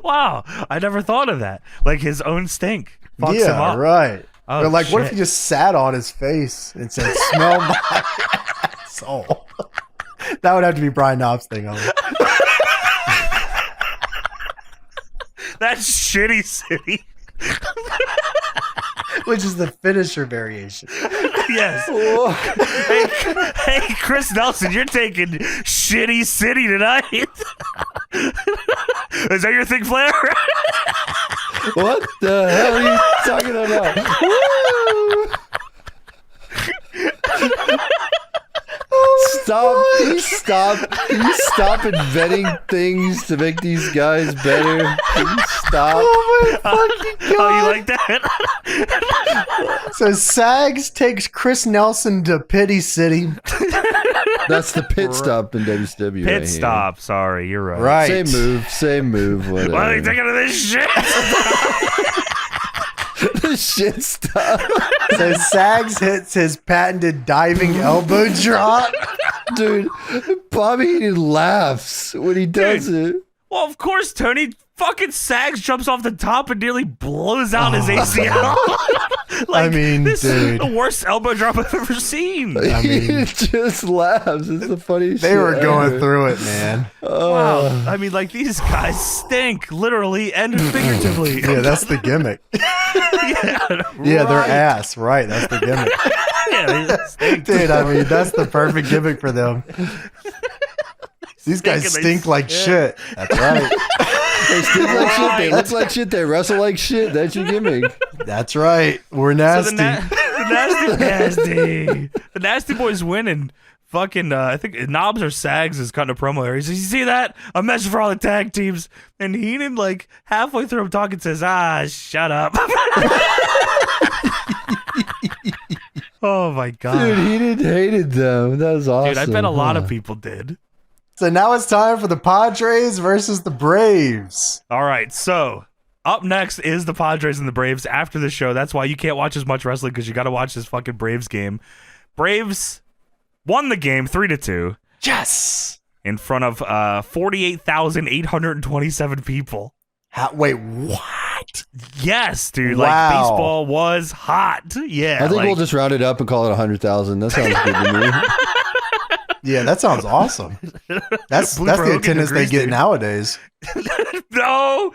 Wow, I never thought of that. Like his own stink fucks him Yeah, up. right. Oh, But like, what if shit. he just sat on his face and said, smell my asshole? That would have to be Brian Knob's thing. That's Shitty City. Which is the finisher variation. Yes. Hey, Chris Nelson, you're taking Shitty City tonight. Is that your thing, Flair? What the hell are you talking about? Stop inventing things to make these guys better. Can you stop? Oh my fucking God. Oh, you like that? So Sags takes Chris Nelson to Pity City. That's the pit stop in WCW. Pit right stop. Sorry, you're right. Right. Same move. Whatever. Why are you thinking of this shit? The shit stop. So Sags hits his patented diving elbow drop. Dude, Bobby Heenan laughs when he does it. Well, of course, Tony fucking Sags jumps off the top and nearly blows out his ACL. I mean, this dude. is the worst elbow drop I've ever seen. I mean, He just laughs. It's the funniest they shit were going ever. through it, man. Wow. I mean, like, these guys stink, literally and figuratively. Yeah, that's the gimmick. Yeah, Their right. ass. Right, that's the gimmick. Yeah, they stink. Dude, I mean, that's the perfect gimmick for them. These guys and they stink like shit. That's right. They stink like shit. They look like shit. They wrestle like shit. That's your gimmick. That's right. We're So nasty. the nasty boys win, and fucking I think Knobs or Sags is cutting a promo here. He says, "You see that? A message for all the tag teams." And Heenan, like halfway through him talking, says, "Shut up." Oh my god, Dude, he didn't hated them. That was awesome. dude! I bet a lot huh? of people did. So now it's time for the Padres versus the Braves. All right, so up next is the Padres and the Braves after the show. That's why you can't watch as much wrestling, because you got to watch this fucking Braves game. Braves won the game 3-2 Yes. in front of 48,827 people. Wait, what? Yes, dude. Wow. Like, baseball was hot. Yeah. I think like, we'll just round it up and call it 100,000. That sounds good to me. Yeah, that sounds awesome. That's Blooper the Hogan attendance they agrees, get dude. nowadays. No.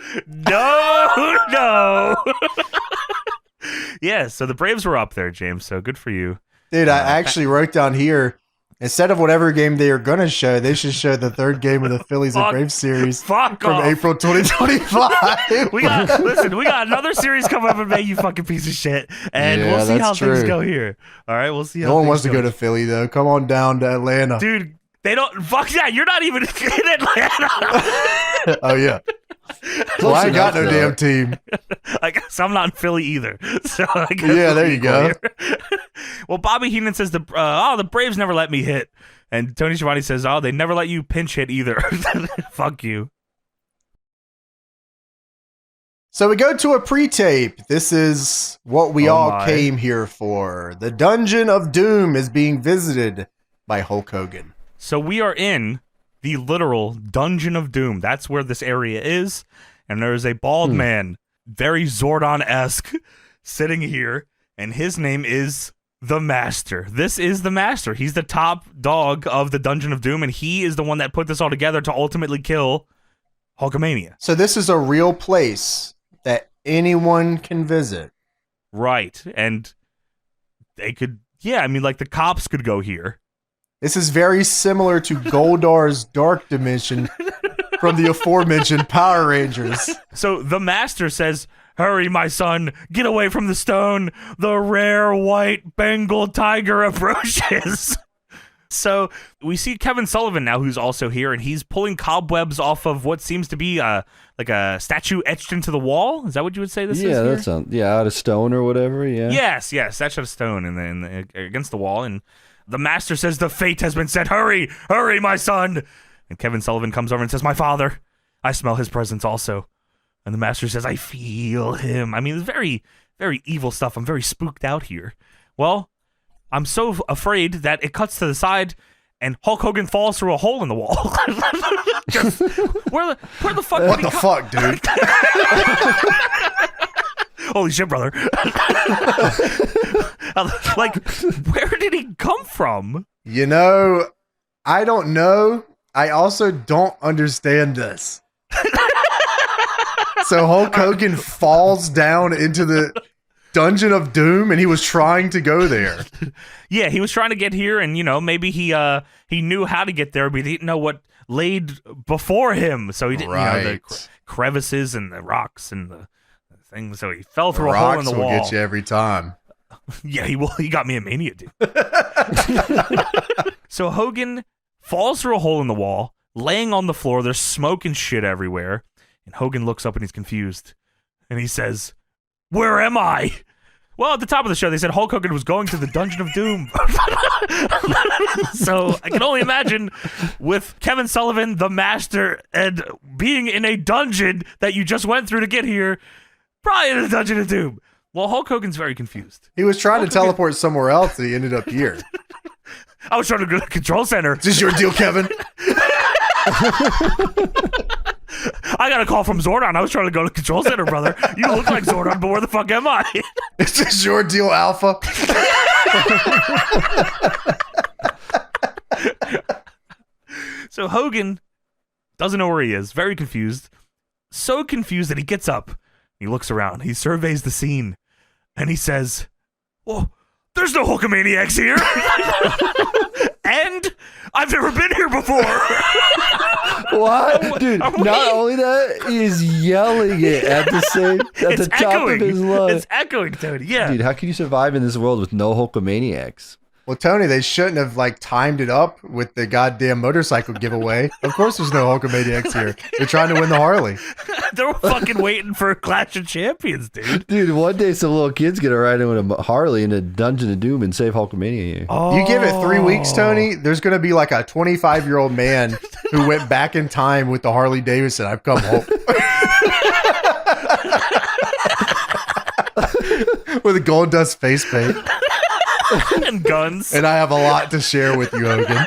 Yeah, so the Braves were up there, James. So good for you. Dude, I actually wrote down here, instead of whatever game they are going to show, they should show the third game of the Phillies and Fuck- Braves series Fuck from off. April 2025. We got another series coming up in May, you fucking piece of shit. And Yeah, we'll see how that's things true. go here. All right, we'll see how No one things wants to go go to Philly, though. Come on down to Atlanta. Dude, they don't. Fuck yeah, you're not even in Atlanta. Oh, yeah. Close Well, I ain't got no enough, damn though. team. I guess I'm not in Philly either. So I guess Yeah, we'll there be you go. equal here. Well, Bobby Heenan says the Braves never let me hit. And Tony Schiavone says, they never let you pinch hit either. Fuck you. So we go to a pre-tape. This is what we Oh all my. came here for. The Dungeon of Doom is being visited by Hulk Hogan. So we are in the literal Dungeon of Doom. That's where this area is. And there's a bald man, very Zordon-esque, sitting here. And his name is the Master. This is the Master. He's the top dog of the Dungeon of Doom. And he is the one that put this all together to ultimately kill Hulkamania. So this is a real place that anyone can visit. Right. And they could, like the cops could go here. This is very similar to Goldar's Dark Dimension from the aforementioned Power Rangers. So the Master says, "Hurry, my son, get away from the stone. The rare white Bengal tiger approaches." So we see Kevin Sullivan now, who's also here, and he's pulling cobwebs off of what seems to be like a statue etched into the wall. Is that what you would say this is? Yeah, here? that sounds out of stone or whatever. Yeah. Yes, statue of stone against the wall, and the Master says, "The fate has been set. Hurry, hurry, my son." And Kevin Sullivan comes over and says, "My father, I smell his presence also." And the Master says, "I feel him." I mean, it's very, very evil stuff. I'm very spooked out here. Well, I'm so afraid that it cuts to the side and Hulk Hogan falls through a hole in the wall. Just, where the fuck What did he the come? fuck, dude? Holy shit, brother. Like, where did he come from? You know, I don't know. I also don't understand this. So Hulk Hogan falls down into the Dungeon of Doom, and he was trying to go there. Yeah, he was trying to get here, and maybe he knew how to get there, but he didn't know what laid before him. So he didn't know the Right. crevices and the rocks and the things. So he fell through a Rocks hole in the will wall. get you every time. Yeah, he will. He got me a mania, dude. So Hogan falls through a hole in the wall, laying on the floor. There's smoke and shit everywhere. And Hogan looks up and he's confused. And he says, "Where am I?" Well, at the top of the show, they said Hulk Hogan was going to the Dungeon of Doom. So I can only imagine with Kevin Sullivan, the Master, and being in a dungeon that you just went through to get here, probably in the Dungeon of Doom. Well, Hulk Hogan's very confused. He was trying to teleport somewhere else, and he ended up here. I was trying to go to the control center. Is this your deal, Kevin? I got a call from Zordon. I was trying to go to the control center, brother. You look like Zordon, but where the fuck am I? Is this your deal, Alpha? So Hogan doesn't know where he is, very confused. So confused that he gets up, he looks around, he surveys the scene, and he says, "Well, there's no Hulkamaniacs here." And I've never been here before. What? Dude, not only that, he is yelling it at the top of his lungs. It's echoing, Tony, yeah. Dude, how can you survive in this world with no Hulkamaniacs? Well, Tony, they shouldn't have timed it up with the goddamn motorcycle giveaway. Of course there's no Hulkamaniacs here. They're trying to win the Harley. They're fucking waiting for Clash of Champions, dude. Dude, one day some little kid's gonna ride in with a Harley in a Dungeon of Doom and save Hulkamania here. Oh. You give it 3 weeks, Tony, there's going to be a 25-year-old man who went back in time with the Harley Davidson. I've come home. With a gold dust face paint. And guns. And I have a lot to share with you, Hogan.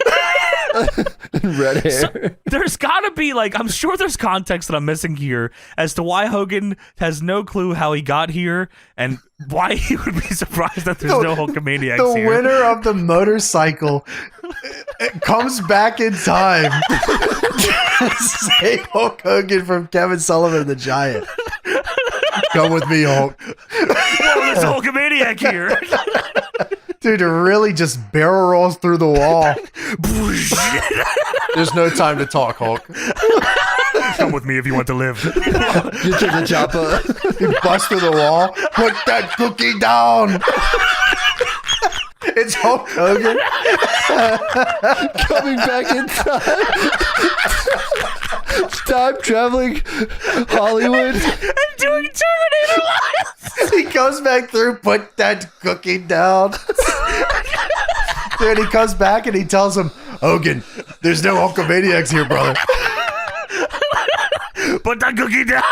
Red hair. So, there's gotta be I'm sure there's context that I'm missing here as to why Hogan has no clue how he got here and why he would be surprised that there's no Hulkamaniacs the here. The winner of the motorcycle comes back in time to save Hulk Hogan from Kevin Sullivan and the Giant. Come with me, Hulk. Whoa, there's a Hulkamaniac here. Dude, it really just barrel rolls through the wall. There's no time to talk, Hulk. Come with me if you want to live. Get to the chopper. He busts through the wall. Put that cookie down. It's Hulk Hogan. Coming back in time. Time traveling Hollywood. And doing Terminator lines. He comes back through, put that cookie down. Then he comes back and he tells him, Hogan, there's no Hulkamaniacs here, brother. Put that cookie down.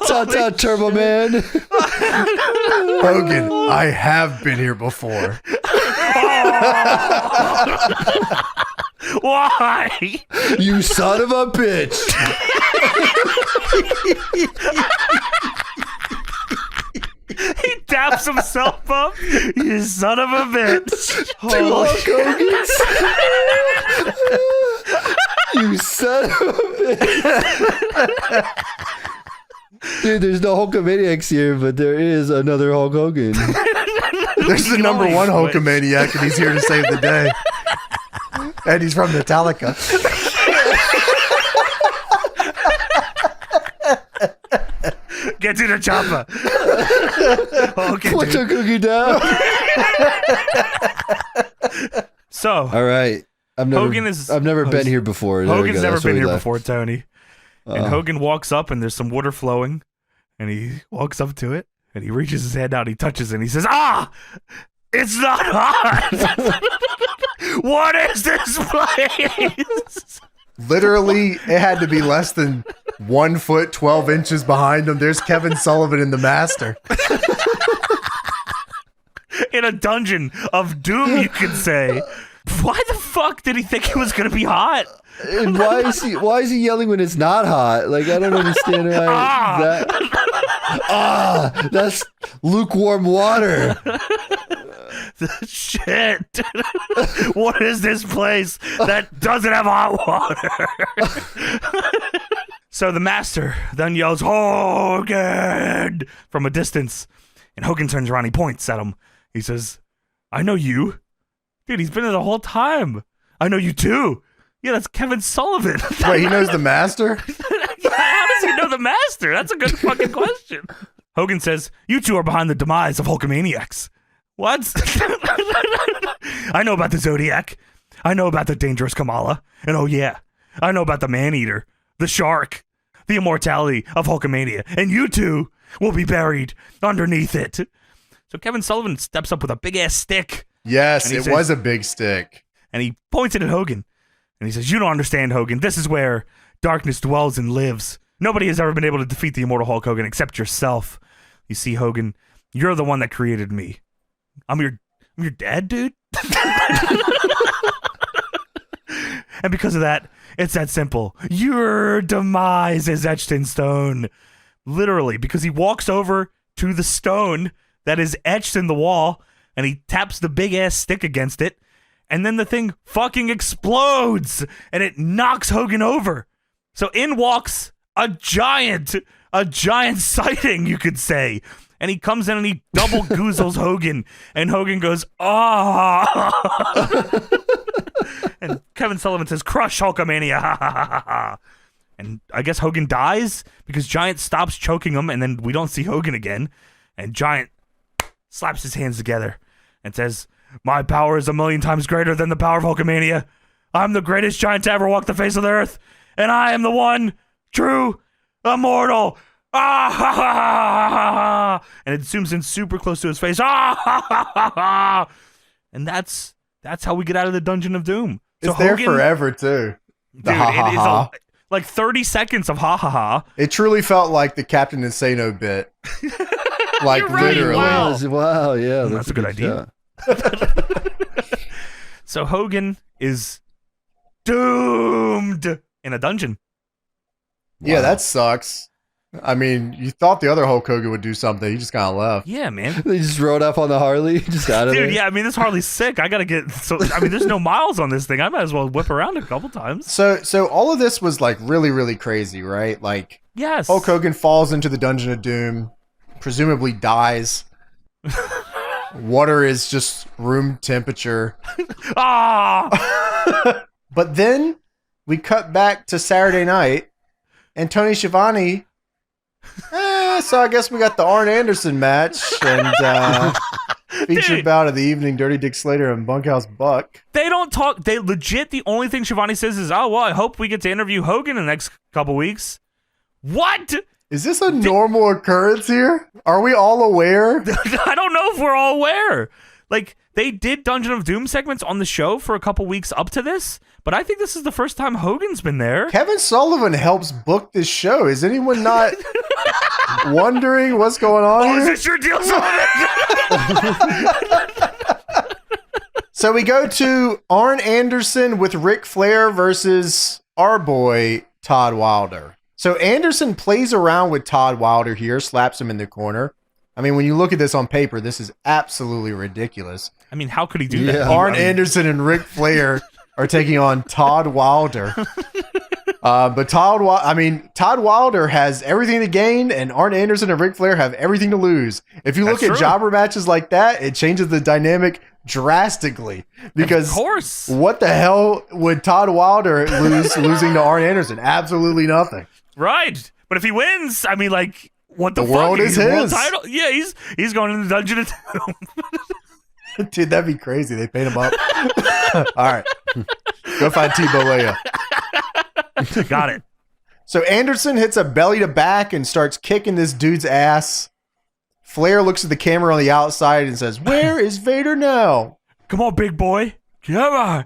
Ta-ta, Turbo Man. Hogan, I have been here before. Why? You son of a bitch. He taps himself up. You son of a bitch. Hulk Hogan. You son of a bitch. Dude, there's no Hulkamaniacs here, but there is another Hulk Hogan. There's the number one Hulkamaniac, and he's here to save the day. And he's from Metallica. Get to the chopper. Okay, Put your cookie down. So, all right. I've never been here before. Hogan's never been here before, Tony. And Hogan walks up, and there's some water flowing, and he walks up to it, and he reaches his hand out, he touches it, and he says, "Ah, it's not hot." What is this place? Literally, it had to be less than 1 foot 12 inches behind him. There's Kevin Sullivan in the Master. In a dungeon of doom, you could say. Why the fuck did he think it was gonna be hot? And why is he yelling when it's not hot? I don't understand why that's lukewarm water. Shit. What is this place that doesn't have hot water? So the Master then yells, Hogan, from a distance. And Hogan turns around, he points at him. He says, I know you. Dude, he's been there the whole time. I know you too. Yeah, that's Kevin Sullivan. Wait, he knows the Master? How does he know the Master? That's a good fucking question. Hogan says, you two are behind the demise of Hulkamaniacs. What? I know about the Zodiac. I know about the dangerous Kamala. And oh yeah, I know about the Man-Eater, the Shark, the immortality of Hulkamania. And you two will be buried underneath it. So Kevin Sullivan steps up with a big-ass stick. Yes, it was a big stick. And he points it at Hogan. And he says, you don't understand, Hogan. This is where darkness dwells and lives. Nobody has ever been able to defeat the immortal Hulk Hogan except yourself. You see, Hogan, you're the one that created me. I'm your dad, dude. And because of that, it's that simple. Your demise is etched in stone. literally, because he walks over to the stone that is etched in the wall, and he taps the big-ass stick against it, and then the thing fucking explodes, and it knocks Hogan over. So in walks a giant sighting, you could say. And he comes in and he double goozles Hogan, and Hogan goes, ah. And Kevin Sullivan says, crush Hulkamania. And I guess Hogan dies because Giant stops choking him, and then we don't see Hogan again. And Giant slaps his hands together and says, my power is 1,000,000 times greater than the power of Hulkamania. I'm the greatest giant to ever walk the face of the earth, and I am the one true immortal. Ah, ha, ha, ha, ha. And it zooms in super close to his face. Ah, ha, ha, ha, ha. And that's how we get out of the Dungeon of Doom. It's so there Hogan, forever too. The dude, ha, ha, ha. Like 30 seconds of ha ha ha. It truly felt like the Captain Insano bit. Like right. literally. Wow, yeah. That's a good idea. So Hogan is doomed in a dungeon. Wow. Yeah, that sucks. I mean, you thought the other Hulk Hogan would do something. He just kind of left. Yeah, man. They just rode up on the Harley, just out of Dude, there. yeah, I mean, this Harley's sick. I gotta get. So, I mean, there's no miles on this thing. I might as well whip around a couple times. So all of this was like really, really crazy, right? Like, yes, Hulk Hogan falls into the Dungeon of Doom, presumably dies. Water is just room temperature. Ah! But then we cut back to Saturday night, and Tony Schiavone. So I guess we got the Arn Anderson match and featured bout of the evening, Dirty Dick Slater and Bunkhouse Buck. They don't talk. They legit. The only thing Schiavone says is, "Oh well, I hope we get to interview Hogan in the next couple weeks." What? Is this a normal occurrence here? Are we all aware? I don't know if we're all aware. Like, they did Dungeon of Doom segments on the show for a couple weeks up to this, but I think this is the first time Hogan's been there. Kevin Sullivan helps book this show. Is anyone not wondering what's going on here? Is this your deal, Sullivan? So we go to Arn Anderson with Ric Flair versus our boy, Todd Wilder. So Anderson plays around with Todd Wilder here, slaps him in the corner. I mean, when you look at this on paper, this is absolutely ridiculous. I mean, how could he do that? Arn Anderson and Ric Flair are taking on Todd Wilder. But Todd Wilder has everything to gain, and Arn Anderson and Ric Flair have everything to lose. If you look at jobber matches like that, it changes the dynamic drastically. Because of course, what the hell would Todd Wilder losing to Arn Anderson? Absolutely nothing. Right. But if he wins, I mean, like, what the fuck? World is his. World title? Yeah, he's going in the Dungeon of Doom. Dude, that'd be crazy. They paint him up. All right. Go find T-Bo Leia. Got it. So Anderson hits a belly to back and starts kicking this dude's ass. Flair looks at the camera on the outside and says, "Where is Vader now? Come on, big boy. Come on."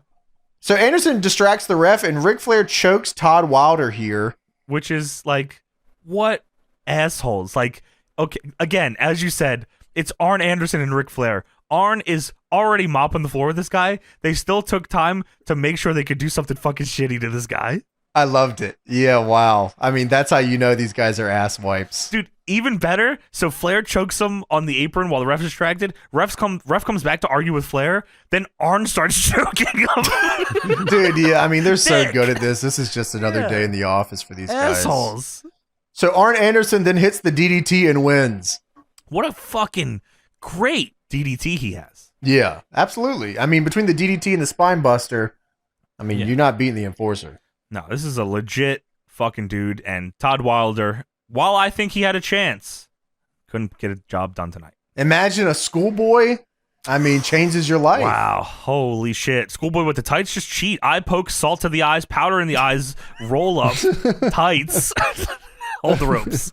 So Anderson distracts the ref, and Ric Flair chokes Todd Wilder here. Which is like, what assholes? Like, okay, again, as you said, it's Arn Anderson and Ric Flair. Arn is already mopping the floor with this guy. They still took time to make sure they could do something fucking shitty to this guy. I loved it. Yeah, wow. I mean, that's how you know these guys are ass wipes. Dude, even better. So Flair chokes him on the apron while the ref is distracted. Ref comes back to argue with Flair. Then Arn starts choking him. Dude, yeah. I mean, they're so good at this. This is just another day in the office for these assholes. Guys. So Arn Anderson then hits the DDT and wins. What a fucking great DDT he has. Yeah, absolutely. I mean, between the DDT and the spine buster, I mean, you're not beating the Enforcer. No, this is a legit fucking dude. And Todd Wilder, while I think he had a chance, couldn't get a job done tonight. Imagine a schoolboy. I mean, changes your life. Wow. Holy shit. Schoolboy with the tights, just cheat. Eye poke, salt to the eyes, powder in the eyes, roll up, tights. Hold the ropes.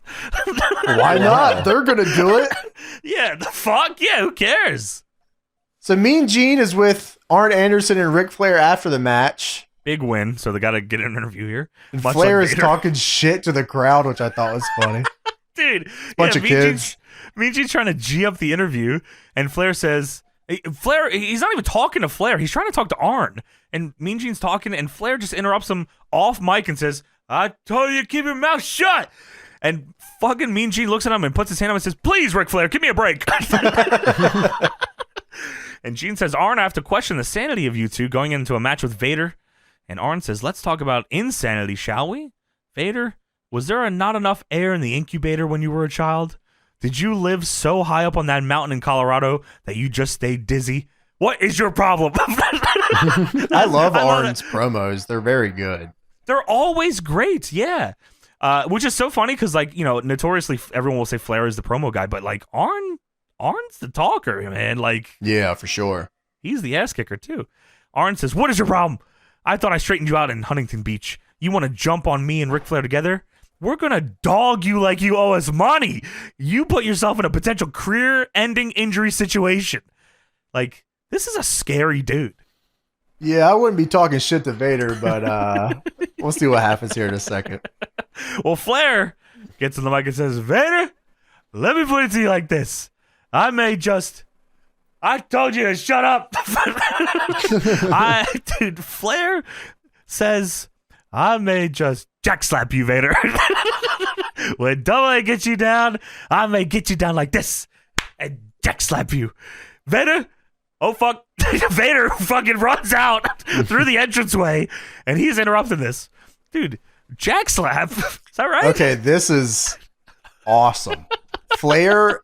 Why not? They're going to do it. Yeah, the fuck? Yeah, who cares? So Mean Gene is with Arn Anderson and Ric Flair after the match. Big win, so they got to get an interview here. And Flair is talking shit to the crowd, which I thought was funny. Dude, bunch of kids. Mean Gene's trying to G up the interview, and Flair says, Flair, he's not even talking to Flair. He's trying to talk to Arn. And Mean Gene's talking, and Flair just interrupts him off mic and says, "I told you to keep your mouth shut." And fucking Mean Gene looks at him and puts his hand up and says, "Please, Ric Flair, give me a break." And Gene says, "Arn, I have to question the sanity of you two going into a match with Vader." And Arn says, "Let's talk about insanity, shall we? Vader, was there not enough air in the incubator when you were a child? Did you live so high up on that mountain in Colorado that you just stayed dizzy? What is your problem?" I love Arn's promos. They're very good. They're always great, yeah. Which is so funny because, like, you know, notoriously everyone will say Flair is the promo guy, but like Arn's the talker, man. Like, yeah, for sure. He's the ass kicker too. Arn says, "What is your problem? I thought I straightened you out in Huntington Beach. You want to jump on me and Ric Flair together? We're gonna dog you like you owe us money. You put yourself in a potential career-ending injury situation." Like, this is a scary dude. Yeah, I wouldn't be talking shit to Vader, but we'll see what happens here in a second. Well, Flair gets in the mic and says, "Vader, let me put it to you like this. I told you to shut up." Dude, Flair says, "I may just jack slap you, Vader. When Double A gets you down, I may get you down like this and jack slap you. Vader, oh fuck." Vader fucking runs out through the entranceway, and he's interrupting this. Dude, jack slap? Is that right? Okay, this is awesome. Flair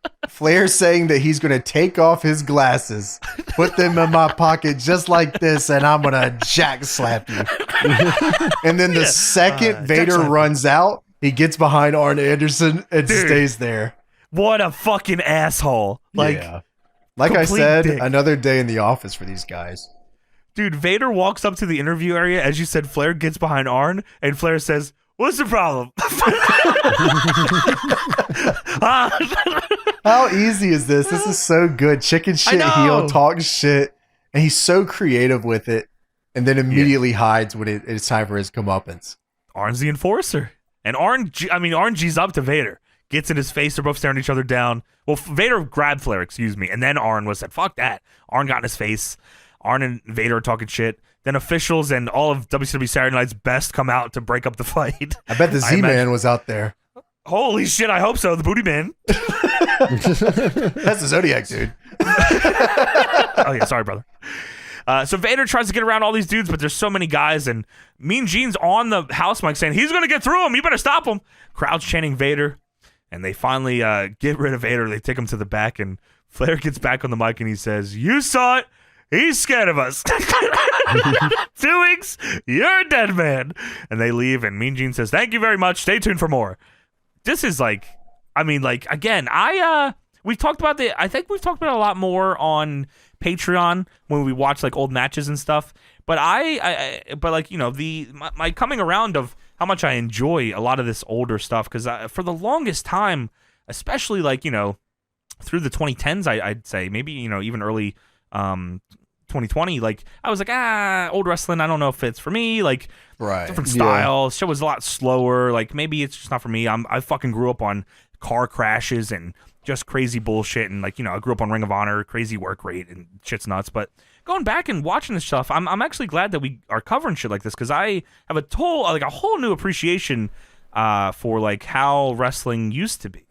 saying that he's going to take off his glasses, put them in my pocket just like this, and I'm going to jack slap you. And then the second Vader runs out, he gets behind Arn Anderson and stays there. What a fucking asshole. Like, yeah. Like I said, another day in the office for these guys. Dude, Vader walks up to the interview area. As you said, Flair gets behind Arn, and Flair says, "What's the problem?" How easy is this? This is so good. Chicken shit heel, talk shit, and he's so creative with it, and then immediately hides when it's time for his comeuppance. Arn's the enforcer. And Arn G's up to Vader. Gets in his face. They're both staring each other down. Well, Vader grabbed Flair, excuse me, and then Arn said, "Fuck that." Arn got in his face. Arn and Vader are talking shit. Then officials and all of WCW Saturday Night's best come out to break up the fight. I bet the Z-Man was out there. Holy shit, I hope so. The Booty Man. That's the Zodiac dude. Oh, yeah, sorry, brother. So Vader tries to get around all these dudes, but there's so many guys, and Mean Gene's on the house mic saying, "He's going to get through him. You better stop him." Crowd's chanting Vader, and they finally get rid of Vader. They take him to the back, and Flair gets back on the mic, and he says, "You saw it. He's scared of us. 2 weeks, you're a dead man." And they leave, and Mean Gene says, "Thank you very much. Stay tuned for more." This is like, I mean, like, again, we've talked about I think we've talked about it a lot more on Patreon when we watch like old matches and stuff. But but like, you know, my coming around of how much I enjoy a lot of this older stuff, because for the longest time, especially like, you know, through the 2010s, I'd say maybe, you know, even early 2020, like I was like, old wrestling, I don't know if it's for me, like different style. Show was a lot slower, like maybe it's just not for me. I fucking grew up on car crashes and just crazy bullshit, and like, you know, I grew up on Ring of Honor, crazy work rate, and shit's nuts. But going back and watching this stuff, I'm actually glad that we are covering shit like this, because I have a whole new appreciation for like how wrestling used to be.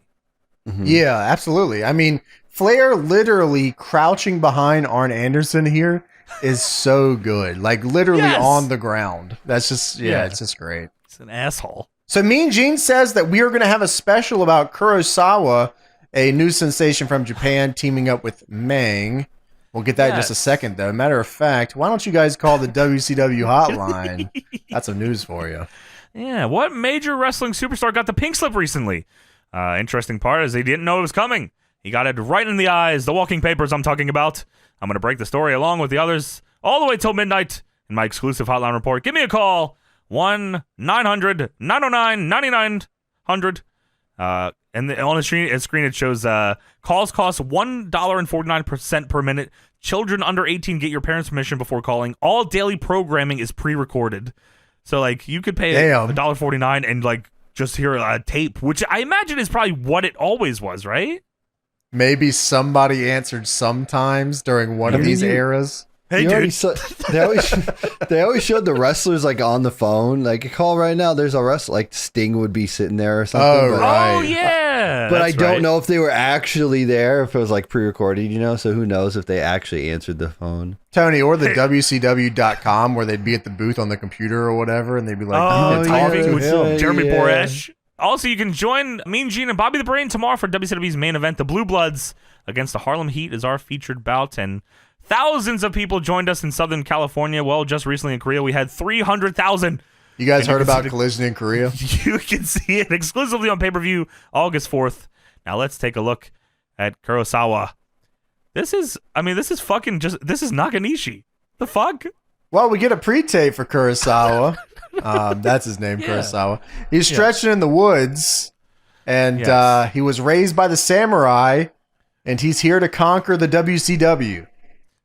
Mm-hmm. Yeah, absolutely. I mean, Flair literally crouching behind Arn Anderson here is so good. Like literally on the ground. That's just, it's just great. It's an asshole. So Mean Gene says that we are going to have a special about Kurosawa, a new sensation from Japan, teaming up with Mang. We'll get that in just a second, though. Matter of fact, why don't you guys call the WCW hotline? That's some news for you. Yeah, what major wrestling superstar got the pink slip recently? Interesting part is they didn't know it was coming. He got it right in the eyes. The walking papers I'm talking about. I'm going to break the story along with the others all the way till midnight in my exclusive hotline report. Give me a call. 1-900-909-9900. And on the screen it shows calls cost $1.49 per minute. Children under 18 get your parents' permission before calling. All daily programming is pre-recorded. So like you could pay $1.49 and like just hear a tape, which I imagine is probably what it always was, right? Maybe somebody answered sometimes during one of these eras. Hey, You already dude. they always showed the wrestlers like on the phone. Like, call right now. There's a wrestler. Like Sting would be sitting there or something. Oh, but, right. Oh, yeah. But I that's don't right. know if they were actually there. If it was like pre-recorded, So who knows if they actually answered the phone? Tony, or the WCW.com where they'd be at the booth on the computer or whatever, and they'd be like, Oh, "Yeah, talking talk with to him." Jeremy yeah. Boresh. Also, you can join Mean Gene and Bobby the Brain tomorrow for WCW's main event. The Blue Bloods against the Harlem Heat is our featured bout, and thousands of people joined us in Southern California. Well, just recently in Korea, we had 300,000. You guys And you heard can see about the- Collision in Korea? You can see it exclusively on pay-per-view August 4th. Now let's take a look at Kurosawa. This is Nakanishi. The fuck? Well, we get a pre-tape for Kurosawa. That's his name, Yeah. Kurosawa. He's stretching in the woods, and Yes. he was raised by the samurai, and he's here to conquer the WCW.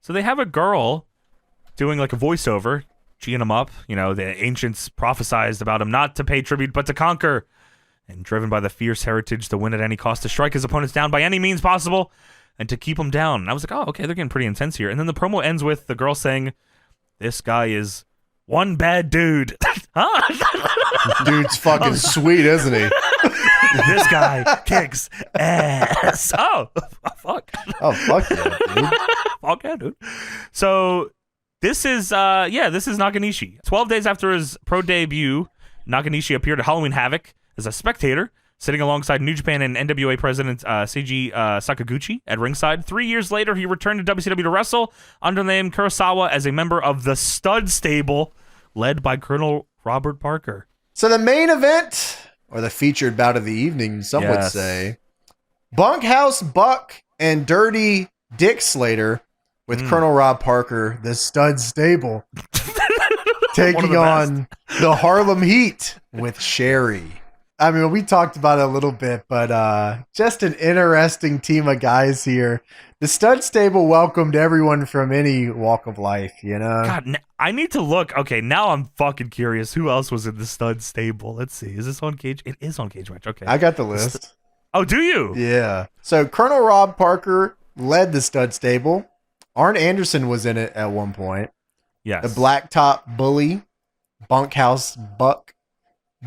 So they have a girl doing like a voiceover, geeing him up. The ancients prophesized about him not to pay tribute, but to conquer. And driven by the fierce heritage to win at any cost, to strike his opponents down by any means possible, and to keep them down. And I was like, oh, okay, they're getting pretty intense here. And then the promo ends with the girl saying, "This guy is one bad dude." Huh? Dude's fucking sweet, isn't he? This guy kicks ass. Oh, fuck. Oh, fuck yeah, dude. Fuck yeah, dude. So this is Nakanishi. 12 days after his pro debut, Nakanishi appeared at Halloween Havoc as a spectator, sitting alongside New Japan and NWA president Seiji Sakaguchi at ringside. 3 years later, he returned to WCW to wrestle under the name Kurosawa as a member of the Stud Stable, led by Colonel Robert Parker. So the main event, or the featured bout of the evening, some would Yes. say, Bunkhouse Buck and Dirty Dick Slater with Colonel Rob Parker, the Stud Stable, taking the on the Harlem Heat with Sherry. I mean, we talked about it a little bit, but just an interesting team of guys here. The Stud Stable welcomed everyone from any walk of life, God, I need to look. Okay, now I'm fucking curious. Who else was in the Stud Stable? Let's see. Is this on Cage? It is on Cage Match. Okay. I got the list. Oh, do you? Yeah. So Colonel Rob Parker led the Stud Stable. Arn Anderson was in it at one point. Yes. The Blacktop Bully, Bunkhouse Buck,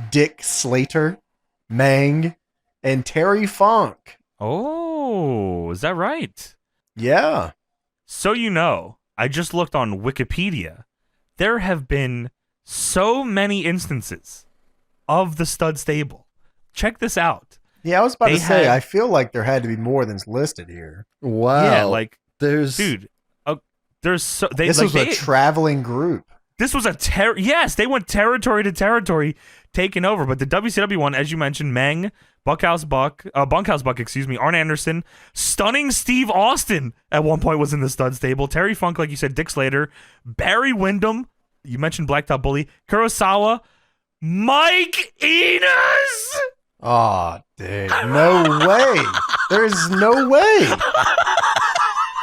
Dick Slater, Mang, and Terry Funk. Oh, is that right? Yeah. So I just looked on Wikipedia. There have been so many instances of the Stud Stable. Check this out. Yeah, I was about They to say, had- I feel like there had to be more than's listed here. Wow. Yeah, like, there's dude, there's so they This like was a they, traveling group. this was a yes, they went territory to territory, taking over. But the WCW one, as you mentioned, Meng, Bunkhouse Buck, Arn Anderson, stunning Steve Austin at one point was in the Stud Stable. Terry Funk, like you said, Dick Slater, Barry Windham, you mentioned Blacktop Bully, Kurosawa, Mike Enos. Oh, dude. No way. There's no way.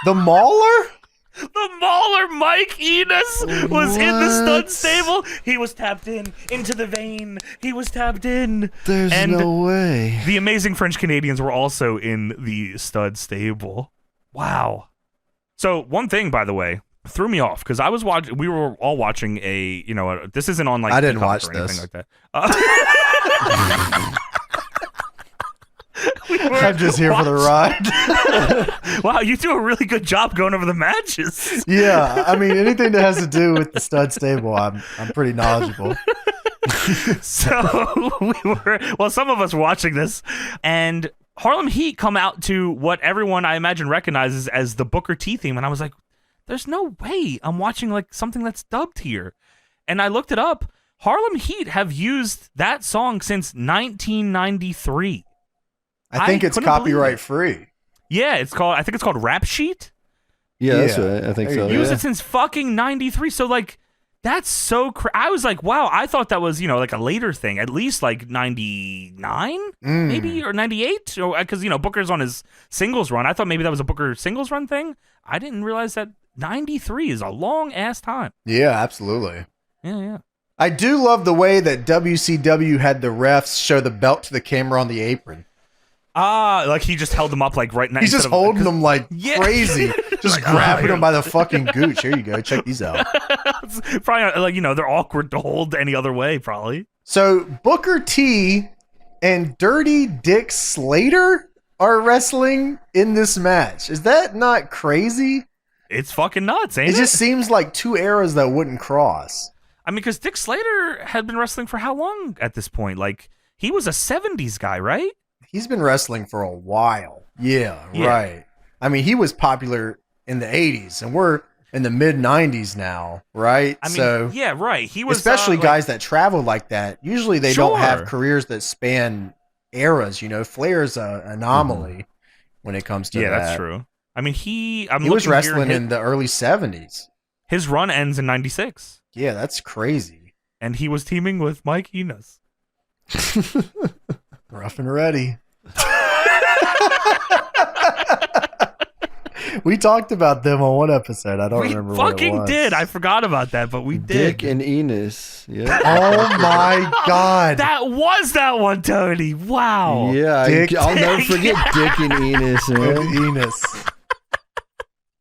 The Mauler? The Mauler Mike Enos was in the Stud What? Stable. He was tapped into the vein. He was tapped in. there's And no way. the amazing French Canadians were also in the Stud Stable. Wow. So one thing, by the way, threw me off because I was watching. We were all watching this isn't on like I didn't Peacock watch or anything this. like that. I'm just here for the ride. Wow, you do a really good job going over the matches. Yeah, I mean, anything that has to do with the Stud Stable, I'm pretty knowledgeable. So some of us were watching this, and Harlem Heat come out to what everyone I imagine recognizes as the Booker T theme, and I was like, there's no way I'm watching like something that's dubbed here. And I looked it up. Harlem Heat have used that song since 1993. I think it's couldn't believe copyright it. free. Yeah, I think it's called Rap Sheet. Yeah, that's Yeah. right. I think There so. you Used Yeah. it since fucking 93. So like, that's so I was like, wow, I thought that was, like a later thing, at least like 99 maybe, or 98, or because Booker's on his singles run. I thought maybe that was a Booker singles run thing. I didn't realize that 93 is a long ass time. Yeah, absolutely. Yeah. I do love the way that WCW had the refs show the belt to the camera on the apron. Like he just held them up like right next. He's just holding them like Yeah. crazy, just Like, grabbing here. them by the fucking gooch. Here you go. Check these out. Probably like they're awkward to hold any other way. Probably. So Booker T and Dirty Dick Slater are wrestling in this match. Is that not crazy? It's fucking nuts, ain't It it? just seems like two eras that wouldn't cross. I mean, because Dick Slater had been wrestling for how long at this point? Like he was a '70s guy, right? He's been wrestling for a while. Yeah, Yeah. right. I mean, he was popular in the 80s, and we're in the mid 90s now, right? I mean, so yeah, right. He was especially like, guys that travel like that. Usually, they don't have Sure. careers that span eras. You know, Flair's an anomaly when it comes to Yeah, that. that's true. I mean, he He was looking here, wrestling in the early 70s. his run ends in '96, Yeah, that's crazy. and he was teaming with Mike Enos. Rough and ready. We talked about them on one episode. I don't remember what it fucking was. did. I forgot about that, but we did. Dick and Enos. Yeah. Oh my god. That was that one, Tony. Wow. Yeah, Dick. I'll never forget Dick and Enos, man. Enos.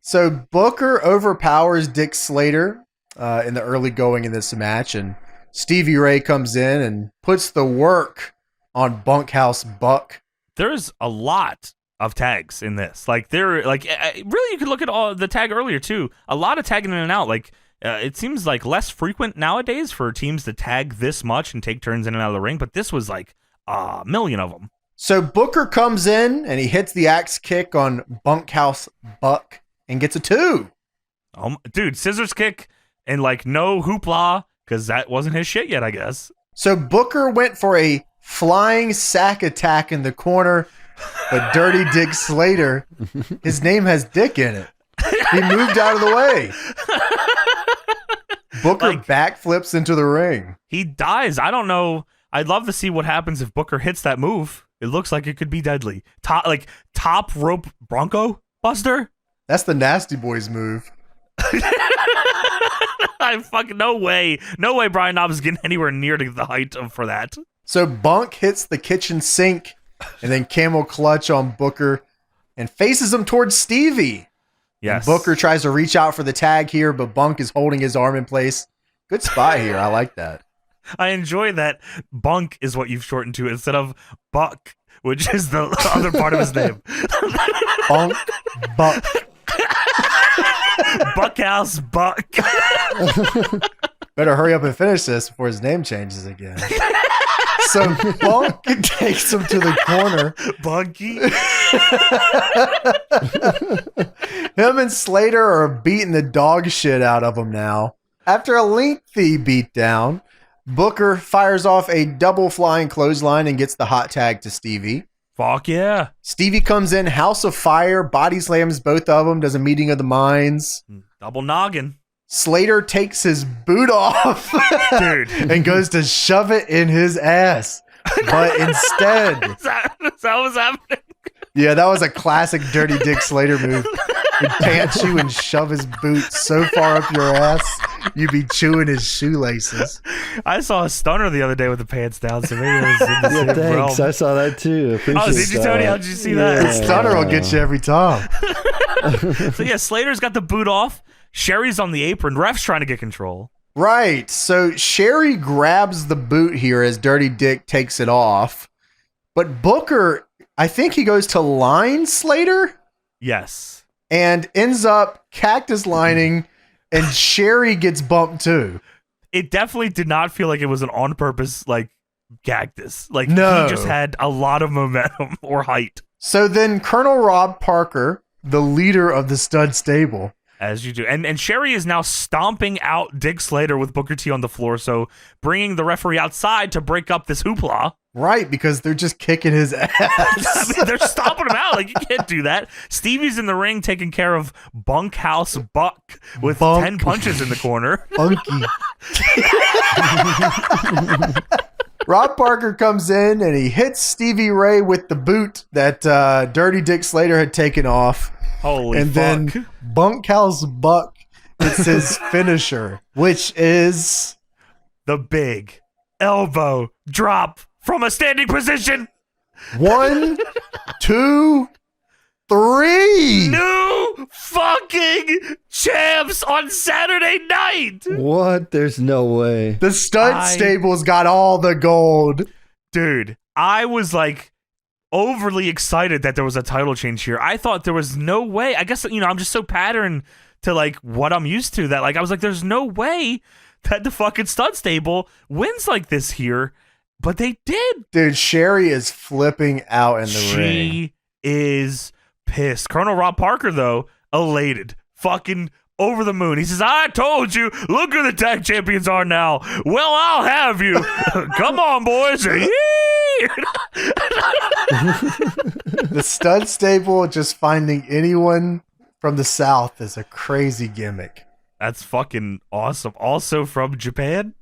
So Booker overpowers Dick Slater in the early going in this match, and Stevie Ray comes in and puts the work on Bunkhouse Buck. There's a lot of tags in this. Like really, you could look at all the tag earlier too. A lot of tagging in and out. Like it seems like less frequent nowadays for teams to tag this much and take turns in and out of the ring. But this was like a million of them. So Booker comes in and he hits the axe kick on Bunkhouse Buck and gets a 2. Dude, scissors kick and like no hoopla because that wasn't his shit yet, I guess. So Booker went for a flying sack attack in the corner, but Dirty Dick Slater, his name has Dick in it. He moved out of the way. Booker backflips into the ring. He dies. I don't know. I'd love to see what happens if Booker hits that move. It looks like it could be deadly. Top rope Bronco Buster. That's the Nasty Boys move. I fucking no way Brian Knobbs is getting anywhere near to the height for that. So Bunk hits the kitchen sink and then camel clutch on Booker and faces him towards Stevie. Yes. And Booker tries to reach out for the tag here, but Bunk is holding his arm in place. Good spot here. I like that. I enjoy that Bunk is what you've shortened to instead of Buck, which is the other part of his name. Bunk, Buck. Bunkhouse Buck. Better hurry up and finish this before his name changes again. So Bunk takes him to the corner. Bunky. Him and Slater are beating the dog shit out of him now. After a lengthy beatdown, Booker fires off a double flying clothesline and gets the hot tag to Stevie. Fuck yeah. Stevie comes in, House of Fire, body slams both of them, does a meeting of the minds. Double noggin. Slater takes his boot off Dude. and goes to shove it in his ass. But instead, Is that what's happening? yeah, that was a classic Dirty Dick Slater move. He'd pants you and shove his boot so far up your ass, you'd be chewing his shoelaces. I saw a stunner the other day with the pants down, so maybe it was in the same Thanks. realm. I saw that too. Appreciate Did you, Tony? that. How'd you see that? The stunner will get you every time. So yeah, Slater's got the boot off. Sherry's on the apron. Ref's trying to get control. Right. So Sherry grabs the boot here as Dirty Dick takes it off. But Booker, I think he goes to line Slater Yes. and ends up cactus lining, and Sherry gets bumped too. It definitely did not feel like it was an on purpose like cactus. Like No. he just had a lot of momentum or height. So then Colonel Rob Parker, the leader of the stud stable, As you do. And Sherry is now stomping out Dick Slater with Booker T on the floor, so bringing the referee outside to break up this hoopla. right, because they're just kicking his ass. I mean, they're stomping him out. Like, you can't do that. Stevie's in the ring taking care of Bunkhouse Buck with Bunk. 10 punches in the corner. Funky. Rob Parker comes in and he hits Stevie Ray with the boot that Dirty Dick Slater had taken off. Holy And fuck. then Bunkhouse Buck gets his finisher, which is The big elbow drop from a standing position. 1, 2, 3. New fucking champs on Saturday night. What? There's no way. The stud stable's got all the gold. Dude, I was like overly excited that there was a title change here. I thought there was no way. I guess, I'm just so patterned to like what I'm used to that like I was like, there's no way that the fucking stud stable wins like this here. But they did. Dude, Sherry is flipping out in the ring. She is pissed. Colonel Rob Parker, though, elated. Fucking over the moon. He says, I told you, look who the tag champions are now. Well, I'll have you. Come on, boys. The stud stable just finding anyone from the South is a crazy gimmick. That's fucking awesome. Also from Japan.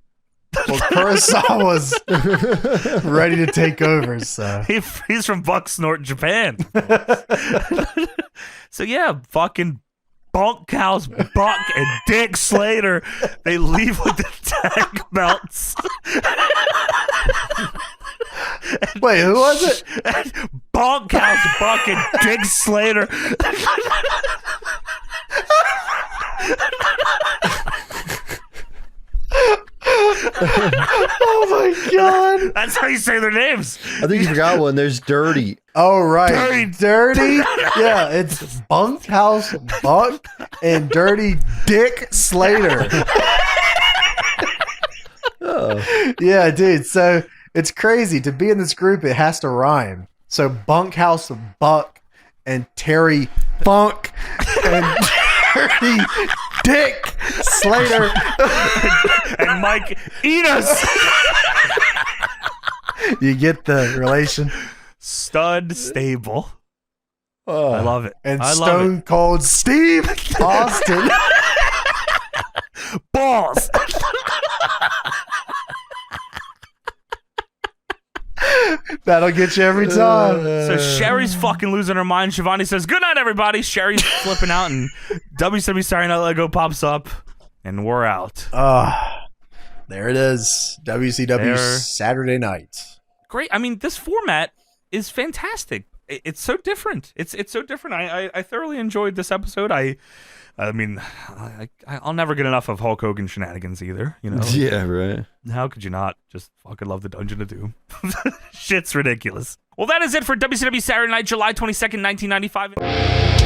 Well, Kurosawa's ready to take over, so. He's from Bucksnort, Japan. So, yeah, fucking Bunkhouse, Bunk, and Dick Slater, they leave with the tag belts. Wait, who was it? Bunkhouse, Bunk, and Dick Slater. Oh my god. That's how you say their names. I think you forgot one. There's Dirty. Oh, right. Dirty? Yeah, it's Bunkhouse, Bunk, and Dirty Dick Slater. Oh. Yeah, dude. So it's crazy. To be in this group, it has to rhyme. So Bunkhouse, Buck, and Terry Funk, and Dirty Dick Slater. And Mike, eat us. You get the relation? Stud stable. Oh. I love it. And I love Stone Cold Steve Austin. Balls. That'll get you every time. So Sherry's fucking losing her mind. Shivani says, good night, everybody. Sherry's flipping out, and WCW Saturday Night Lego pops up, and we're out. There it is. WCW Saturday Night. Great. I mean, this format is fantastic. It's so different. It's so different. I thoroughly enjoyed this episode. I mean, I'll never get enough of Hulk Hogan shenanigans either. You know? Yeah, right. How could you not just fucking love the Dungeon of Doom? Shit's ridiculous. Well, that is it for WCW Saturday Night, July 22nd, 1995.